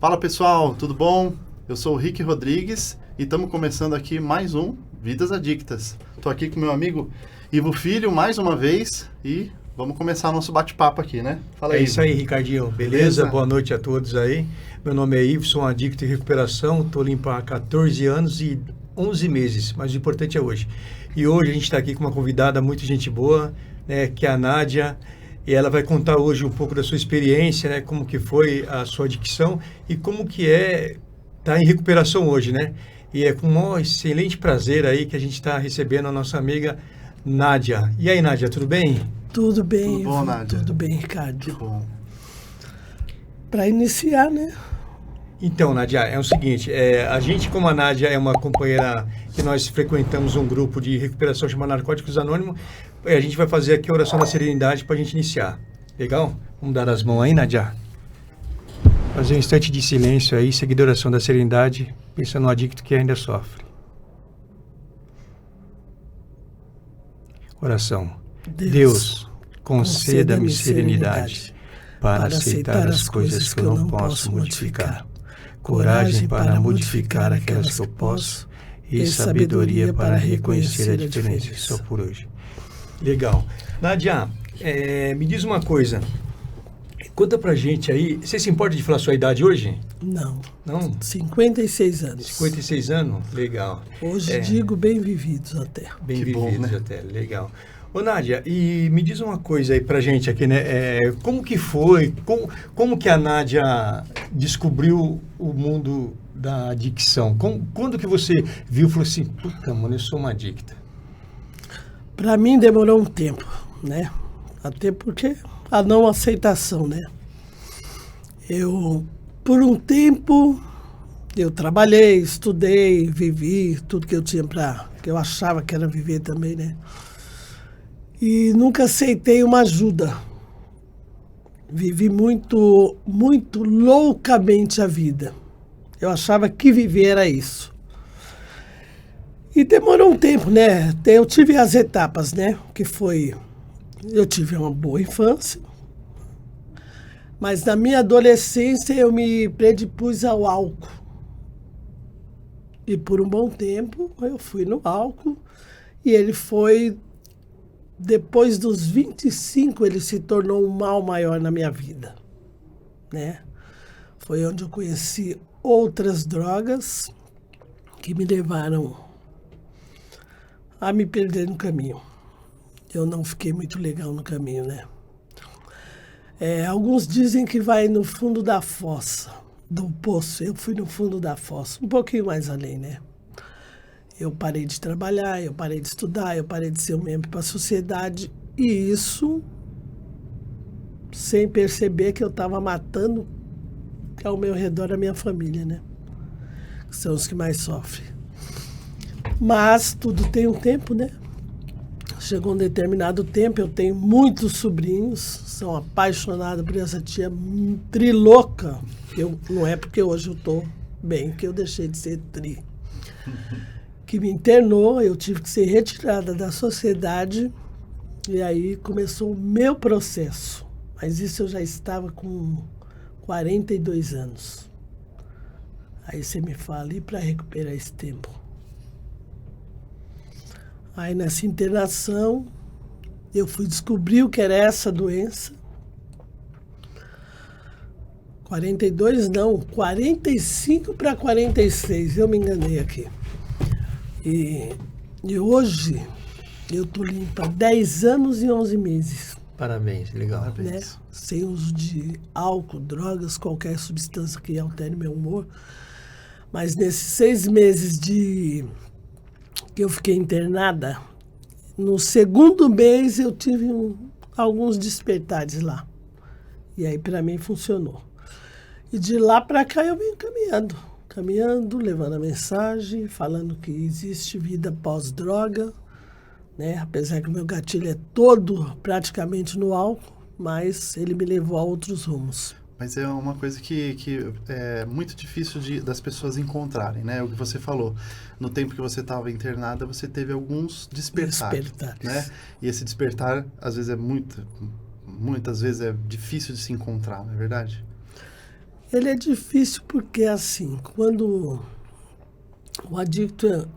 Fala pessoal, tudo bom? Eu sou o Rick Rodrigues e estamos começando aqui mais um Vidas Adictas. Estou aqui com meu amigo Ivo Filho mais uma vez e vamos começar nosso bate-papo aqui, né? Fala aí. É isso aí, Ricardinho. Beleza? Boa noite a todos aí. Meu nome é Ivo, sou um adicto em recuperação, estou limpo há 14 anos e 11 meses, mas o importante é hoje. E hoje a gente está aqui com uma convidada muito gente boa, né, que é a Nádia. E ela vai contar hoje um pouco da sua experiência, né? Como que foi a sua adicção e como que é estar em recuperação hoje, né? E é com um excelente prazer aí que a gente está recebendo a nossa amiga Nádia. E aí, Nádia, tudo bem? Tudo bem, Tudo bom, Nádia? Tudo bem, Ricardo. Que bom. Para iniciar, né? Então, Nádia, é o seguinte, a gente, como a Nádia é uma companheira que nós frequentamos um grupo de recuperação chamado Narcóticos Anônimos, a gente vai fazer aqui a oração da serenidade para a gente iniciar. Legal? Vamos dar as mãos aí, Nádia? Fazer um instante de silêncio aí, seguir a oração da serenidade, pensando no adicto que ainda sofre. Oração. Deus, conceda-me serenidade para aceitar as coisas que eu não posso modificar, coragem para modificar aquelas que eu posso e sabedoria para reconhecer a diferença. Só por hoje. Legal. Nádia, me diz uma coisa. Conta pra gente aí. Você se importa de falar a sua idade hoje? Não. Não? 56 anos. 56 anos? Legal. Hoje digo bem vividos até. Bem vividos, né? Até. Legal. Ô, Nádia, e me diz uma coisa aí pra gente aqui, né? Como que foi? Como que a Nádia descobriu o mundo da adicção? Quando que você viu e falou assim, puta, mano, eu sou uma adicta? Para mim demorou um tempo, né? Até porque a não aceitação, né? Por um tempo, eu trabalhei, estudei, vivi tudo que eu tinha que eu achava que era viver também, né? E nunca aceitei uma ajuda. Vivi muito, muito loucamente a vida. Eu achava que viver era isso. E demorou um tempo, né? Eu tive as etapas, né? Que foi... Eu tive uma boa infância. Mas na minha adolescência eu me predispus ao álcool. E por um bom tempo eu fui no álcool. E ele foi... Depois dos 25, ele se tornou um mal maior na minha vida, né? Foi onde eu conheci outras drogas que me levaram a me perder no caminho. Eu não fiquei muito legal no caminho, né? Alguns dizem que vai no fundo da fossa, do poço. Eu fui no fundo da fossa, um pouquinho mais além, né? Eu parei de trabalhar, eu parei de estudar, eu parei de ser um membro para a sociedade. E isso sem perceber que eu estava matando ao meu redor a minha família, né? Que são os que mais sofrem. Mas tudo tem um tempo, né? Chegou um determinado tempo, eu tenho muitos sobrinhos, são apaixonados por essa tia trilouca. Não é porque hoje eu estou bem que eu deixei de ser tri. Que me internou, eu tive que ser retirada da sociedade e aí começou o meu processo. Mas isso eu já estava com 42 anos. Aí você me fala, e para recuperar esse tempo? Aí nessa internação, eu fui descobrir o que era essa doença. 42 não, 45 para 46, eu me enganei aqui. E hoje eu estou limpa há 10 anos e 11 meses. Parabéns, legal. Né? Sem uso de álcool, drogas, qualquer substância que altere meu humor. Mas nesses 6 meses que eu fiquei internada, no segundo mês eu tive alguns despertares lá. E aí para mim funcionou. E de lá para cá eu venho caminhando, levando a mensagem, falando que existe vida pós-droga, né? Apesar que o meu gatilho é todo praticamente no álcool, mas ele me levou a outros rumos. Mas é uma coisa que é muito difícil das pessoas encontrarem, né? O que você falou. No tempo que você estava internada, você teve alguns despertares, né? E esse despertar, às vezes, muitas vezes é difícil de se encontrar, não é verdade? Ele é difícil porque, assim, quando o adicto...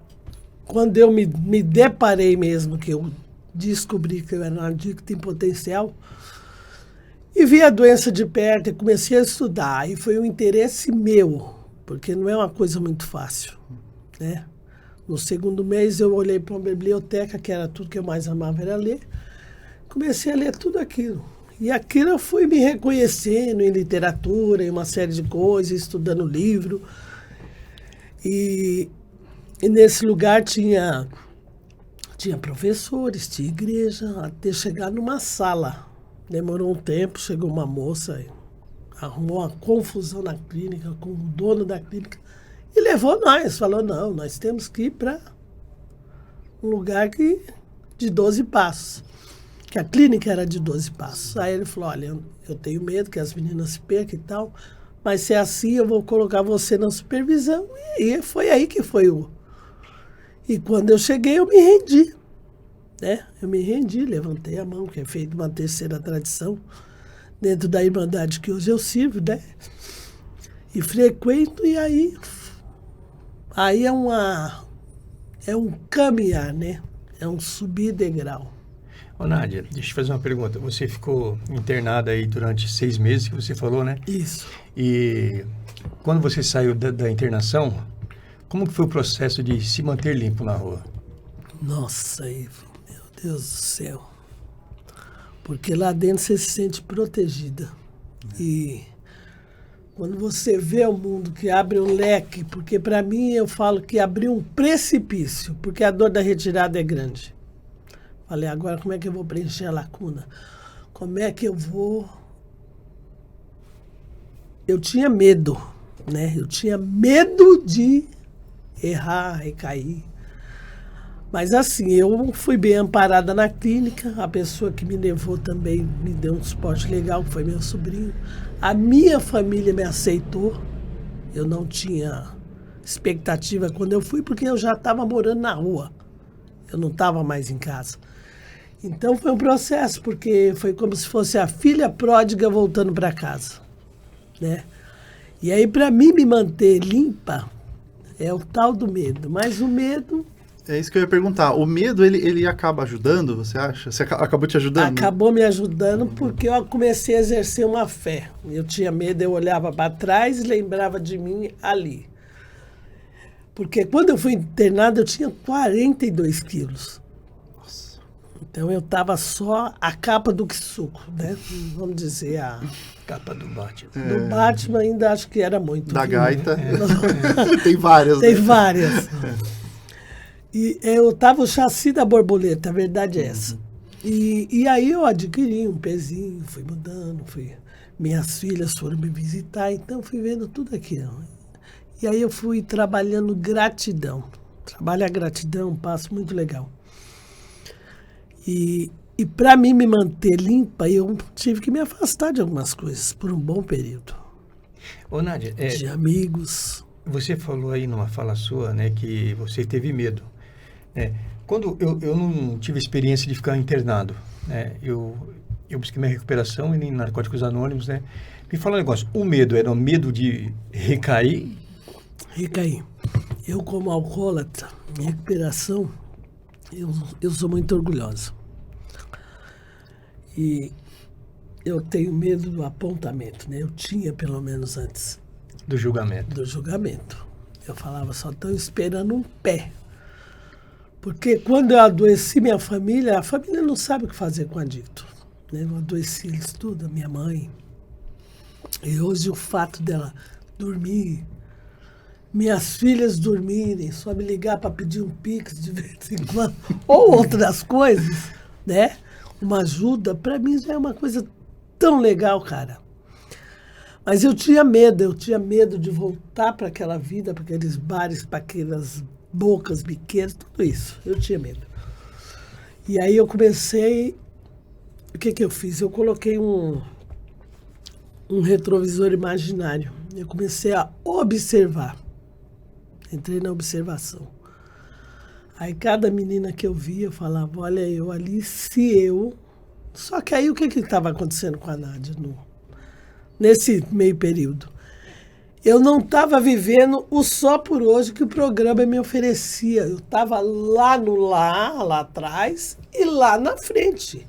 Quando eu me deparei mesmo, que eu descobri que eu era um adicto em potencial, e vi a doença de perto e comecei a estudar, e foi um interesse meu, porque não é uma coisa muito fácil, né? No segundo mês eu olhei para uma biblioteca, que era tudo que eu mais amava, era ler, comecei a ler tudo aquilo. E aquilo eu fui me reconhecendo em literatura, em uma série de coisas, estudando livro. E nesse lugar tinha professores, tinha igreja, até chegar numa sala. Demorou um tempo, chegou uma moça, arrumou uma confusão na clínica com o dono da clínica e levou nós. Falou, não, nós temos que ir para um lugar de 12 passos. Que a clínica era de 12 passos. Aí ele falou, olha, eu tenho medo que as meninas se percam e tal, mas se é assim, eu vou colocar você na supervisão. E foi aí que foi o... E quando eu cheguei, eu me rendi. Né? Eu me rendi, levantei a mão, que é feito uma terceira tradição, dentro da Irmandade que hoje eu sirvo, né? E frequento, e aí é um caminhar, né? É um subir degrau. Ô, Nádia, deixa eu te fazer uma pergunta. Você ficou internada aí durante 6 meses, que você falou, né? Isso. E quando você saiu da internação, como que foi o processo de se manter limpo na rua? Nossa, Ivo, meu Deus do céu. Porque lá dentro você se sente protegida. E quando você vê o mundo que abre um leque, porque para mim eu falo que abriu um precipício, porque a dor da retirada é grande. Falei, agora como é que eu vou preencher a lacuna? Como é que eu vou... Eu tinha medo, né? Eu tinha medo de errar, recair. Mas assim, eu fui bem amparada na clínica, a pessoa que me levou também me deu um suporte legal, que foi meu sobrinho. A minha família me aceitou, eu não tinha expectativa quando eu fui, porque eu já estava morando na rua, eu não estava mais em casa. Então foi um processo, porque foi como se fosse a filha pródiga voltando para casa, né? E aí, para mim me manter limpa, é o tal do medo, mas o medo... É isso que eu ia perguntar. O medo, ele acaba ajudando, você acha? Você acabou te ajudando? Acabou me ajudando porque eu comecei a exercer uma fé. Eu tinha medo, eu olhava para trás e lembrava de mim ali. Porque quando eu fui internada, eu tinha 42 quilos. Nossa. Então eu estava só a capa do suco, né? Vamos dizer, a Capa do Batman. do Batman ainda acho que era muito. Da viu? gaita. Tem várias. Tem né? várias. E eu tava o chassi da borboleta, a verdade é essa. E aí eu adquiri um pezinho, fui mudando, minhas filhas foram me visitar, então fui vendo tudo aquilo. E aí eu fui trabalhando gratidão. Trabalhar gratidão, um passo muito legal. E para mim me manter limpa, eu tive que me afastar de algumas coisas por um bom período. Ô, Nádia, De amigos. você falou aí numa fala sua, né, que você teve medo. Quando eu não tive experiência de ficar internado, né, eu busquei minha recuperação em Narcóticos Anônimos, né? Me fala um negócio, o medo era o medo de recair? Recaí. Eu, como alcoólatra, minha recuperação, eu sou muito orgulhosa. E eu tenho medo do apontamento, né? Eu tinha, pelo menos antes. Do julgamento. Do julgamento. Eu falava, só estão esperando um pé. Porque quando eu adoeci minha família, a família não sabe o que fazer com adicto. Né? Eu adoeci eles tudo, a minha mãe. E hoje o fato dela dormir, minhas filhas dormirem, só me ligar para pedir um pix de vez em quando, ou outras coisas, né? Uma ajuda, para mim já é uma coisa tão legal, cara. Mas eu tinha medo de voltar para aquela vida, para aqueles bares, para aquelas bocas biqueiras, tudo isso. Eu tinha medo. E aí eu comecei... O que eu fiz? Eu coloquei um retrovisor imaginário. Eu comecei a observar. Entrei na observação. Aí cada menina que eu via, eu falava, olha eu ali, se eu... Só que aí o que estava acontecendo com a Nádia nesse meio período? eu não estava vivendo o só por hoje que o programa me oferecia. Eu estava lá atrás e lá na frente.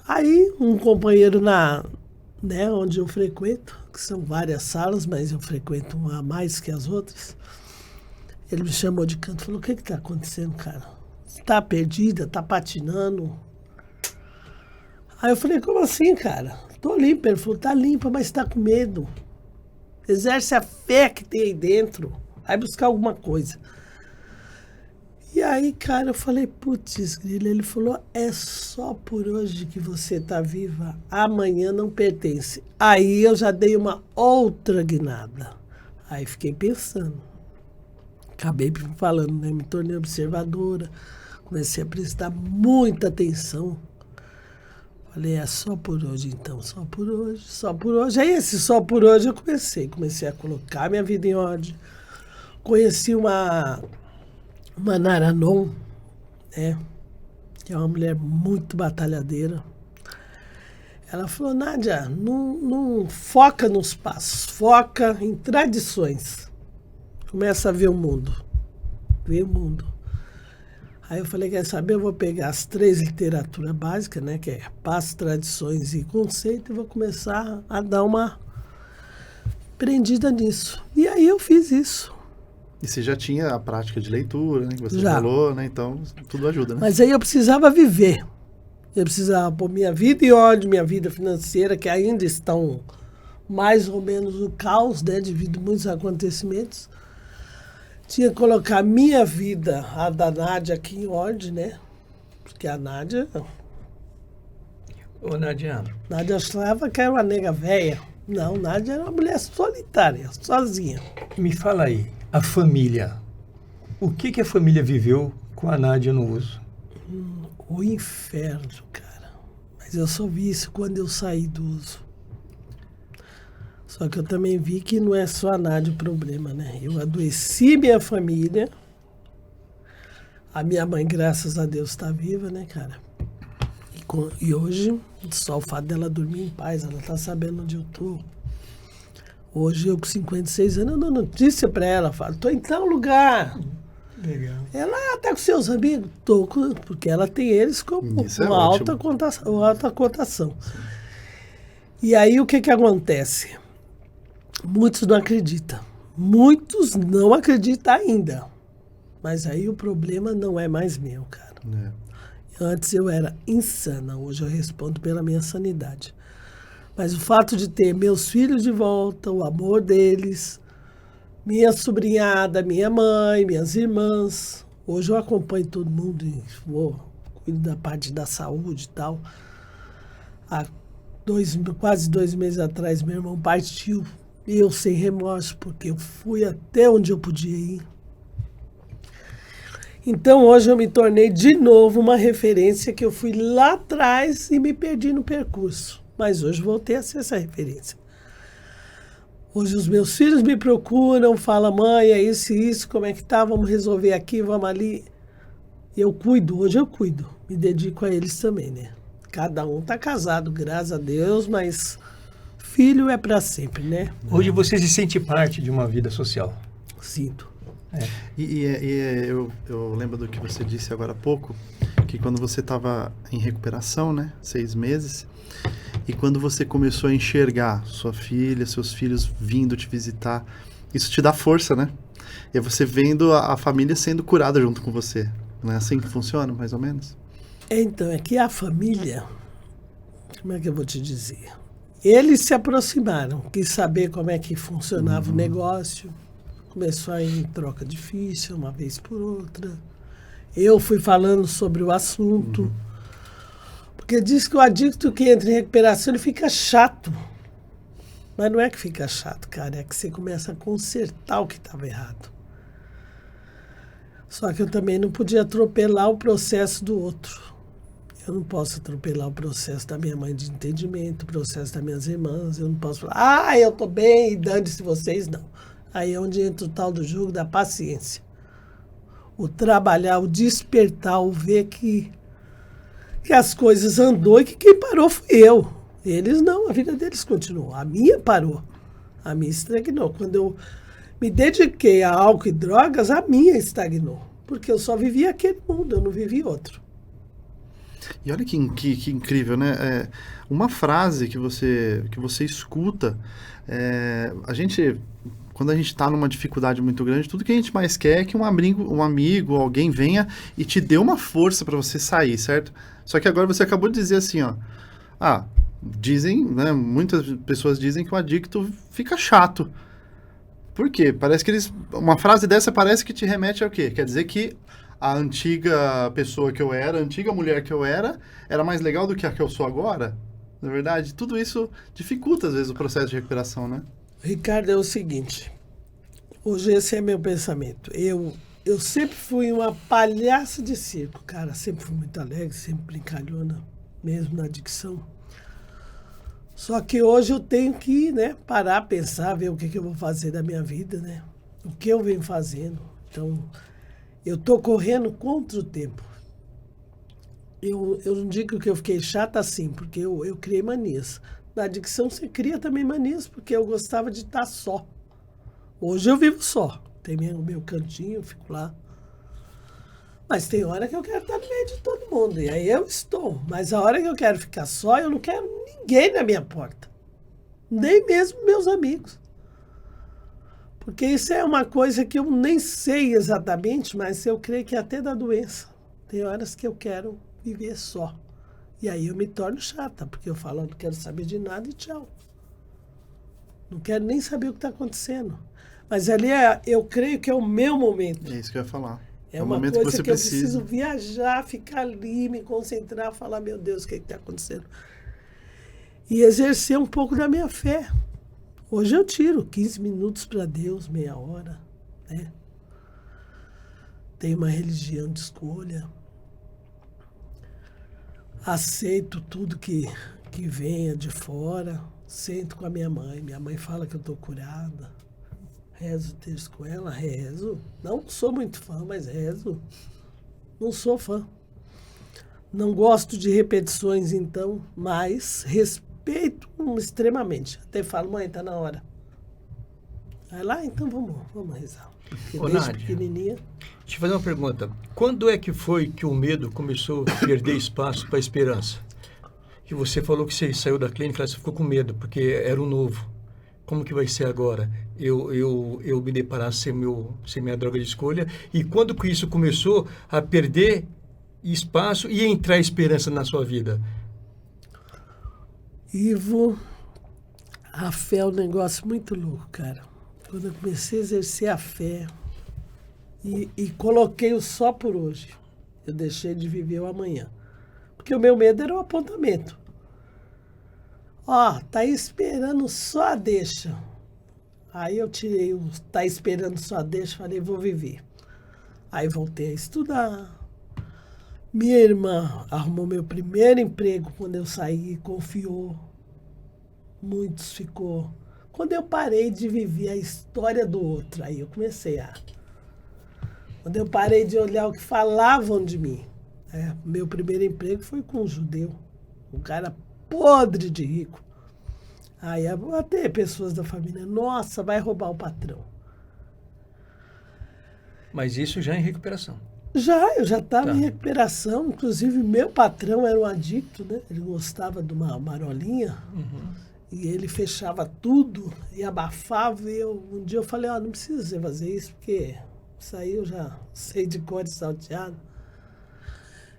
Aí um companheiro onde eu frequento, que são várias salas, mas eu frequento uma a mais que as outras, ele me chamou de canto e falou: o que está acontecendo, cara? Você está perdida, está patinando? Aí eu falei: como assim, cara? Tô limpa. Ele falou: tá limpa, mas tá com medo. Exerce a fé que tem aí dentro. Vai buscar alguma coisa. E aí, cara, eu falei: putz, grilo. Ele falou: é só por hoje que você tá viva. Amanhã não pertence. Aí eu já dei uma outra guinada. Aí fiquei pensando. Acabei falando, né? Me tornei observadora. Comecei a prestar muita atenção. Falei: é só por hoje, então, só por hoje, só por hoje. Aí esse só por hoje eu comecei a colocar minha vida em ordem. Conheci uma Naranon, né, que é uma mulher muito batalhadeira. Ela falou: Nádia, não foca nos passos, foca em tradições. Começa a ver o mundo, ver o mundo. Aí eu falei: quer saber, eu vou pegar as 3 literaturas básicas, né, que é passos, tradições e conceito, e vou começar a dar uma prendida nisso. E aí eu fiz isso. E você já tinha a prática de leitura, né, que você Já. falou, né? Então tudo ajuda, né? Mas aí eu precisava viver. Eu precisava pôr minha vida em ordem, minha vida financeira, que ainda estão mais ou menos no caos, né, devido a muitos acontecimentos. Tinha que colocar minha vida, a da Nádia, aqui em ordem, né? Porque a Nádia... Ô, Nádia. Nádia achava que era uma nega velha. Não, Nádia era uma mulher solitária, sozinha. Me fala aí, a família. O que a família viveu com a Nádia no uso? O inferno, cara. Mas eu só vi isso quando eu saí do uso. Só que eu também vi que não é só a Nádia o problema, né? Eu adoeci minha família. A minha mãe, graças a Deus, está viva, né, cara? E hoje, só o fato dela dormir em paz, ela tá sabendo onde eu tô. Hoje, eu com 56 anos, eu dou notícia pra ela, falo: tô em tal lugar. Legal. Ela tá com seus amigos? Tô, porque ela tem eles como Isso é uma alta cotação. E aí, o que acontece? Muitos não acreditam. Muitos não acreditam ainda. Mas aí o problema não é mais meu, cara. É. Antes eu era insana, hoje eu respondo pela minha sanidade. Mas o fato de ter meus filhos de volta, o amor deles, minha sobrinhada, minha mãe, minhas irmãs. Hoje eu acompanho todo mundo e cuido da parte da saúde e tal. Há quase 2 meses atrás, meu irmão partiu. E eu sem remorso, porque eu fui até onde eu podia ir. Então, hoje eu me tornei de novo uma referência que eu fui lá atrás e me perdi no percurso. Mas hoje voltei a ser essa referência. Hoje os meus filhos me procuram, falam: mãe, é isso e isso, como é que tá? Vamos resolver aqui, vamos ali. Eu cuido, hoje eu cuido. Me dedico a eles também, né? Cada um tá casado, graças a Deus, mas filho é para sempre, né? Hoje você se sente parte de uma vida social. Sinto. Eu lembro do que você disse agora há pouco, que quando você estava em recuperação, né, 6 meses, e quando você começou a enxergar sua filha, seus filhos vindo te visitar, isso te dá força, né? E você vendo a família sendo curada junto com você. Não é assim que funciona, mais ou menos? Então, é que a família, como é que eu vou te dizer? Eles se aproximaram, quis saber como é que funcionava o negócio. Começou a ir em troca de ficha, uma vez por outra. Eu fui falando sobre o assunto. Porque diz que o adicto que entra em recuperação, ele fica chato. Mas não é que fica chato, cara. É que você começa a consertar o que estava errado. Só que eu também não podia atropelar o processo do outro. Eu não posso atropelar o processo da minha mãe de entendimento, o processo das minhas irmãs. Eu não posso falar: eu tô bem e dane-se vocês, não. Aí é onde entra o tal do jogo da paciência. O trabalhar, o despertar, o ver que as coisas andou e que quem parou fui eu. Eles não, a vida deles continuou. A minha parou. A minha estagnou. Quando eu me dediquei a álcool e drogas, a minha estagnou. Porque eu só vivia aquele mundo, eu não vivi outro. E olha que incrível, né? Uma frase que você escuta, quando a gente está numa dificuldade muito grande, tudo que a gente mais quer é que um amigo, alguém venha e te dê uma força para você sair, certo? Só que agora você acabou de dizer assim, ó, dizem, né, muitas pessoas dizem que o adicto fica chato. Por quê? Parece que uma frase dessa parece que te remete ao quê? Quer dizer que a antiga pessoa que eu era, a antiga mulher que eu era mais legal do que a que eu sou agora? Na verdade, tudo isso dificulta, às vezes, o processo de recuperação, né? Ricardo, é o seguinte, hoje esse é meu pensamento. Eu sempre fui uma palhaça de circo, cara. Sempre fui muito alegre, sempre brincalhona, mesmo na adicção. Só que hoje eu tenho que, né, parar, pensar, ver o que eu vou fazer da minha vida, né? O que eu venho fazendo. Então, eu tô correndo contra o tempo. Eu não digo que eu fiquei chata assim, porque eu criei manias. Na adicção você cria também manias, porque eu gostava de estar só. Hoje eu vivo só. Tem meu cantinho, eu fico lá. Mas tem hora que eu quero estar no meio de todo mundo. E aí eu estou. Mas a hora que eu quero ficar só, eu não quero ninguém na minha porta. Nem mesmo meus amigos. Porque isso é uma coisa que eu nem sei exatamente, mas eu creio que é até da doença. Tem horas que eu quero viver só. E aí eu me torno chata, porque eu falo, eu não quero saber de nada e tchau. Não quero nem saber o que está acontecendo. Mas ali eu creio que é o meu momento. É isso que eu ia falar. É o uma momento coisa que você que eu precisa. preciso viajar, ficar ali, me concentrar, falar, meu Deus, o que está acontecendo? E exercer um pouco da minha fé. Hoje eu tiro 15 minutos para Deus, meia hora, né? Tenho uma religião de escolha. Aceito tudo que venha de fora. Sento com a minha mãe. Minha mãe fala que eu estou curada. Rezo o terço com ela, rezo. Não sou muito fã, mas rezo. Não sou fã. Não gosto de repetições, então, mas respeito extremamente. Até falo, mãe, tá na hora. Vai lá, então vamos rezar. Porque desde Nádia, pequenininha... Deixa eu fazer uma pergunta. Quando é que foi que o medo começou a perder espaço para a esperança? Que você falou que você saiu da clínica, você ficou com medo, porque era o novo. Como que vai ser agora? Eu me deparar sem minha droga de escolha. E quando que isso começou a perder espaço e entrar esperança na sua vida? Ivo, a fé é um negócio muito louco, cara. Quando eu comecei a exercer a fé e coloquei o só por hoje, eu deixei de viver o amanhã. Porque o meu medo era o apontamento. Tá esperando só a deixa. Aí eu tirei o tá esperando só a deixa, falei, vou viver. Aí voltei a estudar. Minha irmã arrumou meu primeiro emprego quando eu saí, confiou. Muitos ficou. Quando eu parei de viver a história do outro, aí eu comecei a... Quando eu parei de olhar o que falavam de mim. Meu primeiro emprego foi com um judeu. Um cara podre de rico. Aí até pessoas da família, nossa, vai roubar o patrão. Mas isso já em recuperação. Eu já estava em recuperação. Inclusive, meu patrão era um adicto, né? Ele gostava de uma marolinha. E ele fechava tudo e abafava. E um dia eu falei, não precisa você fazer isso, porque isso aí eu já sei de cor e salteado.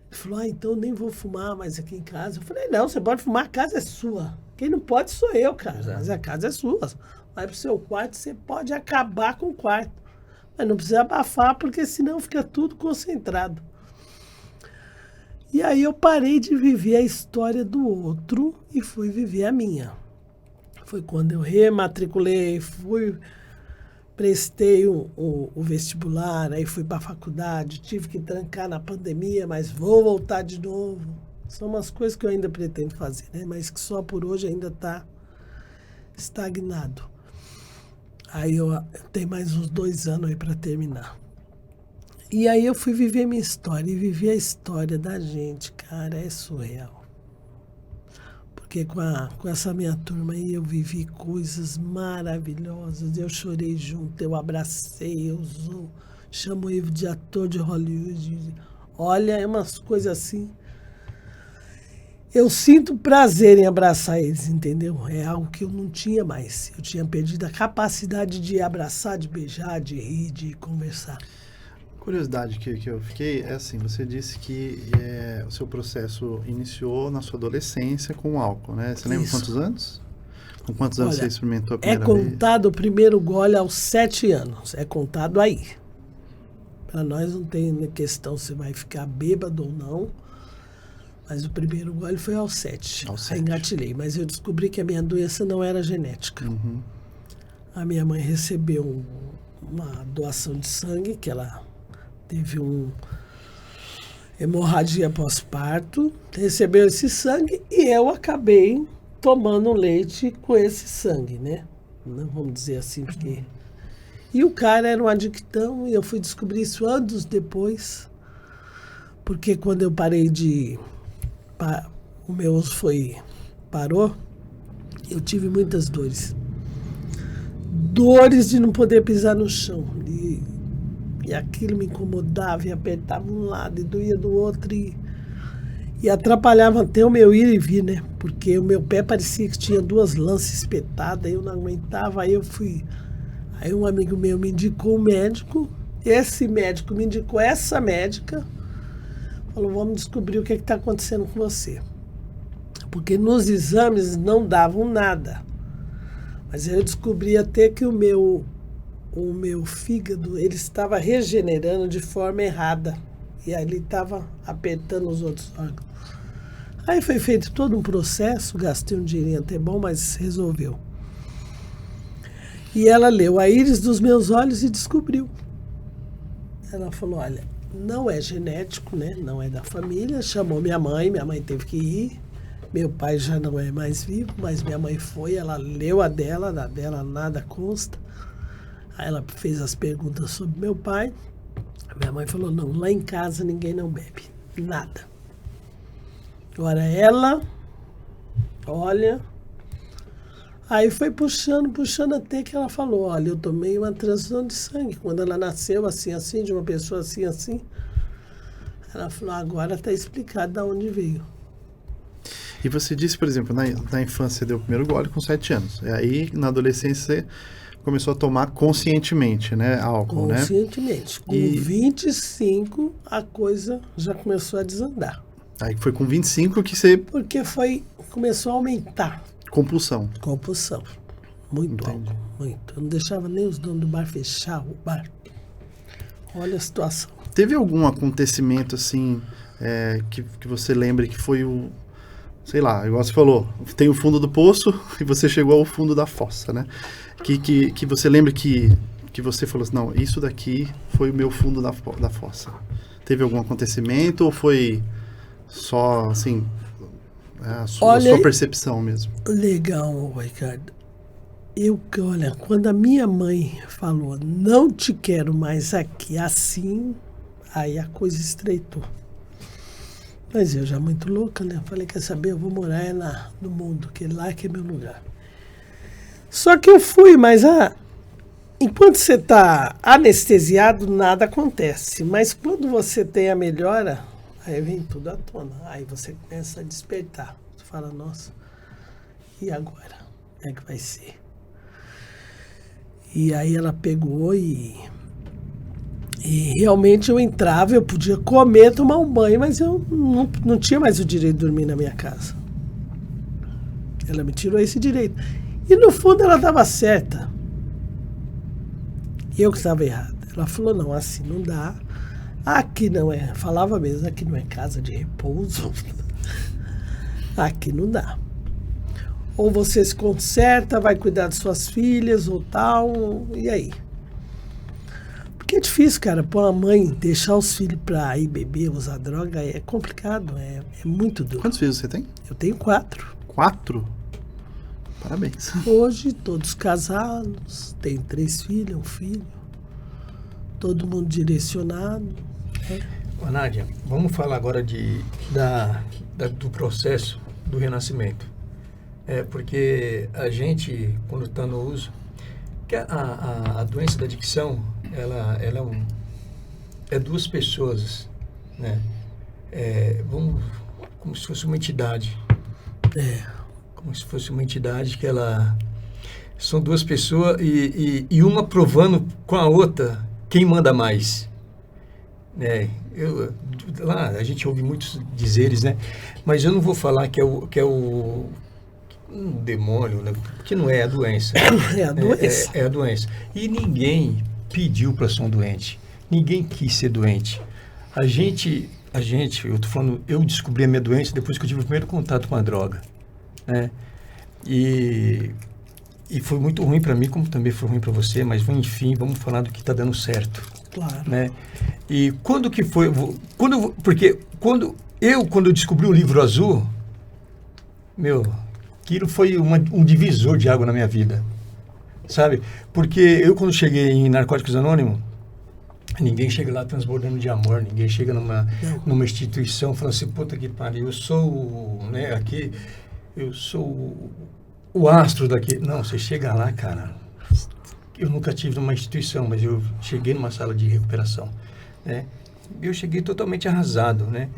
Ele falou, então eu nem vou fumar mais aqui em casa. Eu falei, não, você pode fumar, a casa é sua. Quem não pode sou eu, cara. Exato. Mas a casa é sua. Vai pro seu quarto, você pode acabar com o quarto. Mas não precisa abafar, porque senão fica tudo concentrado. E aí eu parei de viver a história do outro e fui viver a minha. Foi quando eu rematriculei, prestei o vestibular, aí fui para a faculdade, tive que trancar na pandemia, mas vou voltar de novo. São umas coisas que eu ainda pretendo fazer, né? Mas que só por hoje ainda está estagnado. Aí eu tenho mais uns 2 anos aí para terminar. E aí eu fui viver minha história, e viver a história da gente, cara, é surreal. Porque com essa minha turma aí eu vivi coisas maravilhosas. Eu chorei junto, eu abracei, chamo o Ivo de ator de Hollywood. Olha, é umas coisas assim. Eu sinto prazer em abraçar eles, entendeu? É algo que eu não tinha mais. Eu tinha perdido a capacidade de abraçar, de beijar, de rir, de conversar. Curiosidade que eu fiquei é assim, você disse que o seu processo iniciou na sua adolescência com o álcool, né? Você lembra quantos anos? Com quantos anos você experimentou a primeira vez? É contado o primeiro gole aos 7 anos. É contado aí. Para nós não tem questão se vai ficar bêbado ou não. Mas o primeiro gole foi aos 7. Aí engatilhei. Mas eu descobri que a minha doença não era genética. Uhum. A minha mãe recebeu uma doação de sangue, que ela teve uma hemorragia pós-parto, recebeu esse sangue e eu acabei tomando leite com esse sangue, né? Não vamos dizer assim, porque... E o cara era um adictão e eu fui descobrir isso anos depois, porque quando eu parei o meu osso parou, eu tive muitas dores. Dores de não poder pisar no chão. E aquilo me incomodava e apertava um lado e doía do outro e atrapalhava até o meu ir e vir, né? Porque o meu pé parecia que tinha 2 lanças espetadas, eu não aguentava, aí um amigo meu me indicou um médico, esse médico me indicou essa médica, falou, vamos descobrir o que está acontecendo com você. Porque nos exames não davam nada. Mas eu descobri até que o meu fígado, ele estava regenerando de forma errada. E aí ele estava apertando os outros órgãos. Aí foi feito todo um processo, gastei um dinheirinho até bom, mas resolveu. E ela leu a íris dos meus olhos e descobriu. Ela falou, olha, não é genético, né? Não é da família. Chamou minha mãe teve que ir. Meu pai já não é mais vivo, mas minha mãe foi, ela leu a dela nada consta. Aí ela fez as perguntas sobre meu pai. Minha mãe falou, não, lá em casa ninguém não bebe, nada. Agora ela, olha... Aí foi puxando até que ela falou, olha, eu tomei uma transfusão de sangue. Quando ela nasceu assim, de uma pessoa assim. Ela falou, agora está explicado de onde veio. E você disse, por exemplo, na infância você deu o primeiro gole com 7 anos. E aí, na adolescência, você começou a tomar conscientemente, né? Álcool, né? Conscientemente. Com 25, a coisa já começou a desandar. Aí foi com 25 que você... Porque começou a aumentar. Compulsão. Muito álcool, muito. Eu não deixava nem os donos do bar fechar o bar. Olha a situação. Teve algum acontecimento, assim, que você lembre que foi o... Sei lá, igual você falou, tem o fundo do poço e você chegou ao fundo da fossa, né? Que você lembre que você falou assim, não, isso daqui foi o meu fundo da fossa. Teve algum acontecimento ou foi só, assim, a sua percepção mesmo? Legal, Ricardo. Olha, quando a minha mãe falou, não te quero mais aqui assim, aí a coisa estreitou. Mas eu já muito louca, né? Falei, quer saber, eu vou morar no mundo, que lá que é meu lugar. Só que eu fui, mas enquanto você está anestesiado, nada acontece. Mas quando você tem a melhora, aí vem tudo à tona. Aí você começa a despertar. Você fala, nossa, e agora? Como é que vai ser? E aí ela pegou e realmente eu entrava, eu podia comer, tomar um banho, mas eu não tinha mais o direito de dormir na minha casa. Ela me tirou esse direito. E no fundo ela estava certa. Eu que estava errado. Ela falou, não, assim não dá. Aqui não é, falava mesmo, aqui não é casa de repouso. Aqui não dá. Ou você se conserta, vai cuidar de suas filhas ou tal, e aí? Porque é difícil, cara, para uma mãe deixar os filhos para ir beber, usar droga, é complicado, é muito duro. Quantos filhos você tem? Eu tenho 4. 4? Parabéns. Hoje, todos casados, tenho 3 filhos, um filho, todo mundo direcionado. Nádia, vamos falar agora do processo do renascimento. Porque a gente, quando está no uso, que a doença da adicção, ela é duas pessoas, né? Como se fosse uma entidade. Como se fosse uma entidade que ela... São duas pessoas e uma provando com a outra quem manda mais. Lá a gente ouve muitos dizeres, né? Mas eu não vou falar que é um demônio, né? Porque não é a doença. É a doença. É a doença. E ninguém pediu para ser um doente. Ninguém quis ser doente. A gente, eu tô falando, eu descobri a minha doença depois que eu tive o primeiro contato com a droga, né? E foi muito ruim para mim, como também foi ruim para você, mas enfim, vamos falar do que está dando certo. Claro. Né? E quando que foi... Porque quando eu descobri o Livro Azul, aquilo foi um divisor de água na minha vida, sabe? Porque eu, quando cheguei em Narcóticos Anônimos, ninguém chega lá transbordando de amor, ninguém chega numa instituição falando assim, puta que pariu, eu sou, né, aqui, eu sou o astro daqui. Não, você chega lá, cara, eu nunca tive numa instituição, mas eu cheguei numa sala de recuperação, né? Eu cheguei totalmente arrasado, né?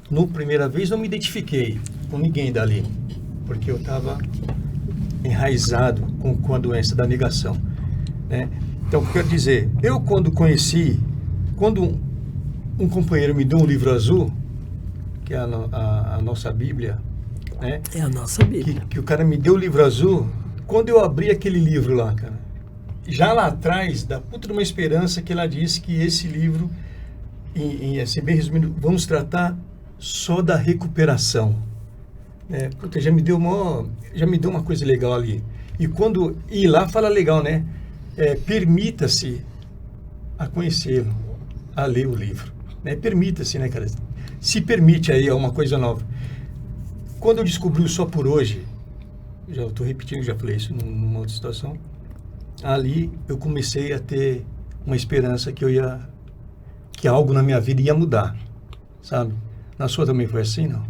No primeira vez não me identifiquei com ninguém dali, porque eu estava enraizado com a doença da negação, né? Então, o que eu quero dizer, eu quando um companheiro me deu um livro azul, que é a nossa Bíblia, né? É a nossa Bíblia. Que o cara me deu o livro azul, quando eu abri aquele livro lá, cara, já lá atrás, da puta de uma esperança que ela disse que esse livro, assim, bem resumido, vamos tratar só da recuperação. Puta, já me deu uma coisa legal ali. E lá fala legal, né? Permita-se a conhecê-lo, a ler o livro. Né? Permita-se, né, cara? Se permite aí uma coisa nova. Quando eu descobri o Só Por Hoje, já estou repetindo, já falei isso numa outra situação, ali eu comecei a ter uma esperança que algo na minha vida ia mudar, sabe? Na sua também foi assim, não?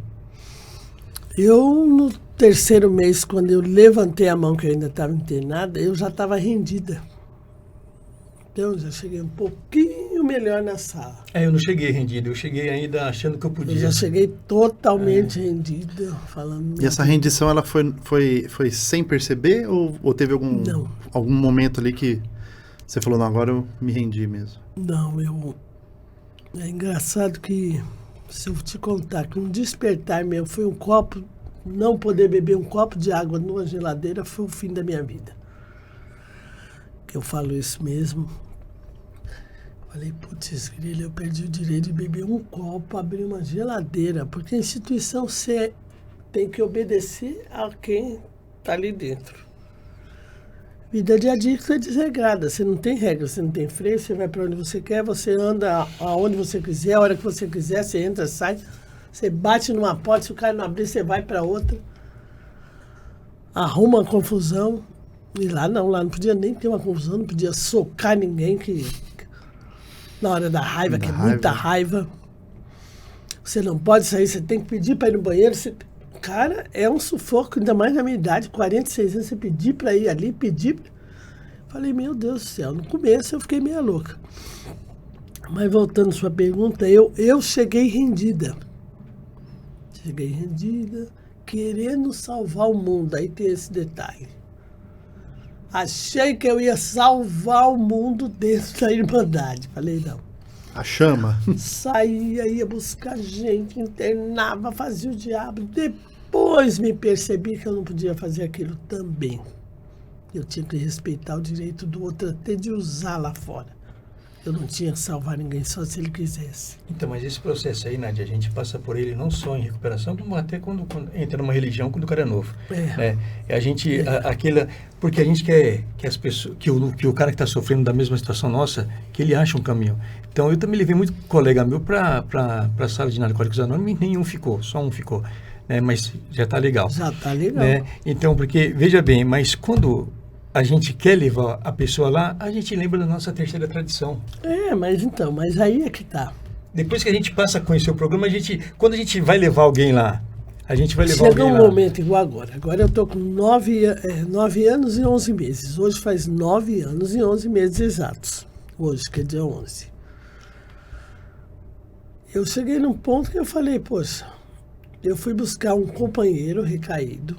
Eu, no terceiro mês, quando eu levantei a mão, que eu ainda estava internada, eu já estava rendida. Então, eu já cheguei um pouquinho melhor na sala. Eu não cheguei rendido, eu cheguei ainda achando que eu podia. Eu já cheguei totalmente rendida, falando... E essa rendição, ela foi sem perceber ou teve algum momento ali que você falou, não, agora eu me rendi mesmo? Não, é engraçado que, se eu te contar que um despertar meu foi não poder beber um copo de água numa geladeira foi o fim da minha vida. Eu falo isso mesmo. Falei, putz, grilo, eu perdi o direito de beber um copo, abrir uma geladeira, porque a instituição você tem que obedecer a quem está ali dentro. Vida de adicto é desregrada, você não tem regra, você não tem freio, você vai para onde você quer, você anda aonde você quiser, a hora que você quiser, você entra, sai, você bate numa porta, se o cara não abrir, você vai para outra, arruma uma confusão. E lá não podia nem ter uma confusão, não podia socar ninguém, que na hora da raiva, que é muita raiva, você não pode sair, você tem que pedir para ir no banheiro. Cara, é um sufoco, ainda mais na minha idade, 46 anos, você pedir para ir ali, Falei, meu Deus do céu, no começo eu fiquei meio louca. Mas voltando à sua pergunta, eu cheguei rendida. Querendo salvar o mundo, aí tem esse detalhe. Achei que eu ia salvar o mundo dentro da Irmandade. Falei, não. A chama. Saía, ia buscar gente, internava, fazia o diabo. Depois me percebi que eu não podia fazer aquilo também. Eu tinha que respeitar o direito do outro até de usar lá fora. Eu não tinha que salvar ninguém, só se ele quisesse. Então, mas esse processo aí, Nádia, a gente passa por ele não só em recuperação, como até quando entra numa religião, quando o cara é novo. Porque a gente quer que as pessoas, que o cara que está sofrendo da mesma situação nossa, que ele ache um caminho. Então, eu também levei muito colega meu para a sala de Narcóticos Anônimos, nenhum ficou, só um ficou. Mas já está legal. Já está legal. Então, porque, veja bem, mas quando a gente quer levar a pessoa lá, a gente lembra da nossa terceira tradição. Mas aí é que tá. Depois que a gente passa a conhecer o programa, quando a gente vai levar alguém lá, A gente vai levar Chega alguém um lá. momento igual agora. Agora eu tô com 9 anos e 11 meses. Hoje faz 9 anos e 11 meses exatos. Hoje, que é dia 11. Eu cheguei num ponto que eu falei, poxa, eu fui buscar um companheiro recaído.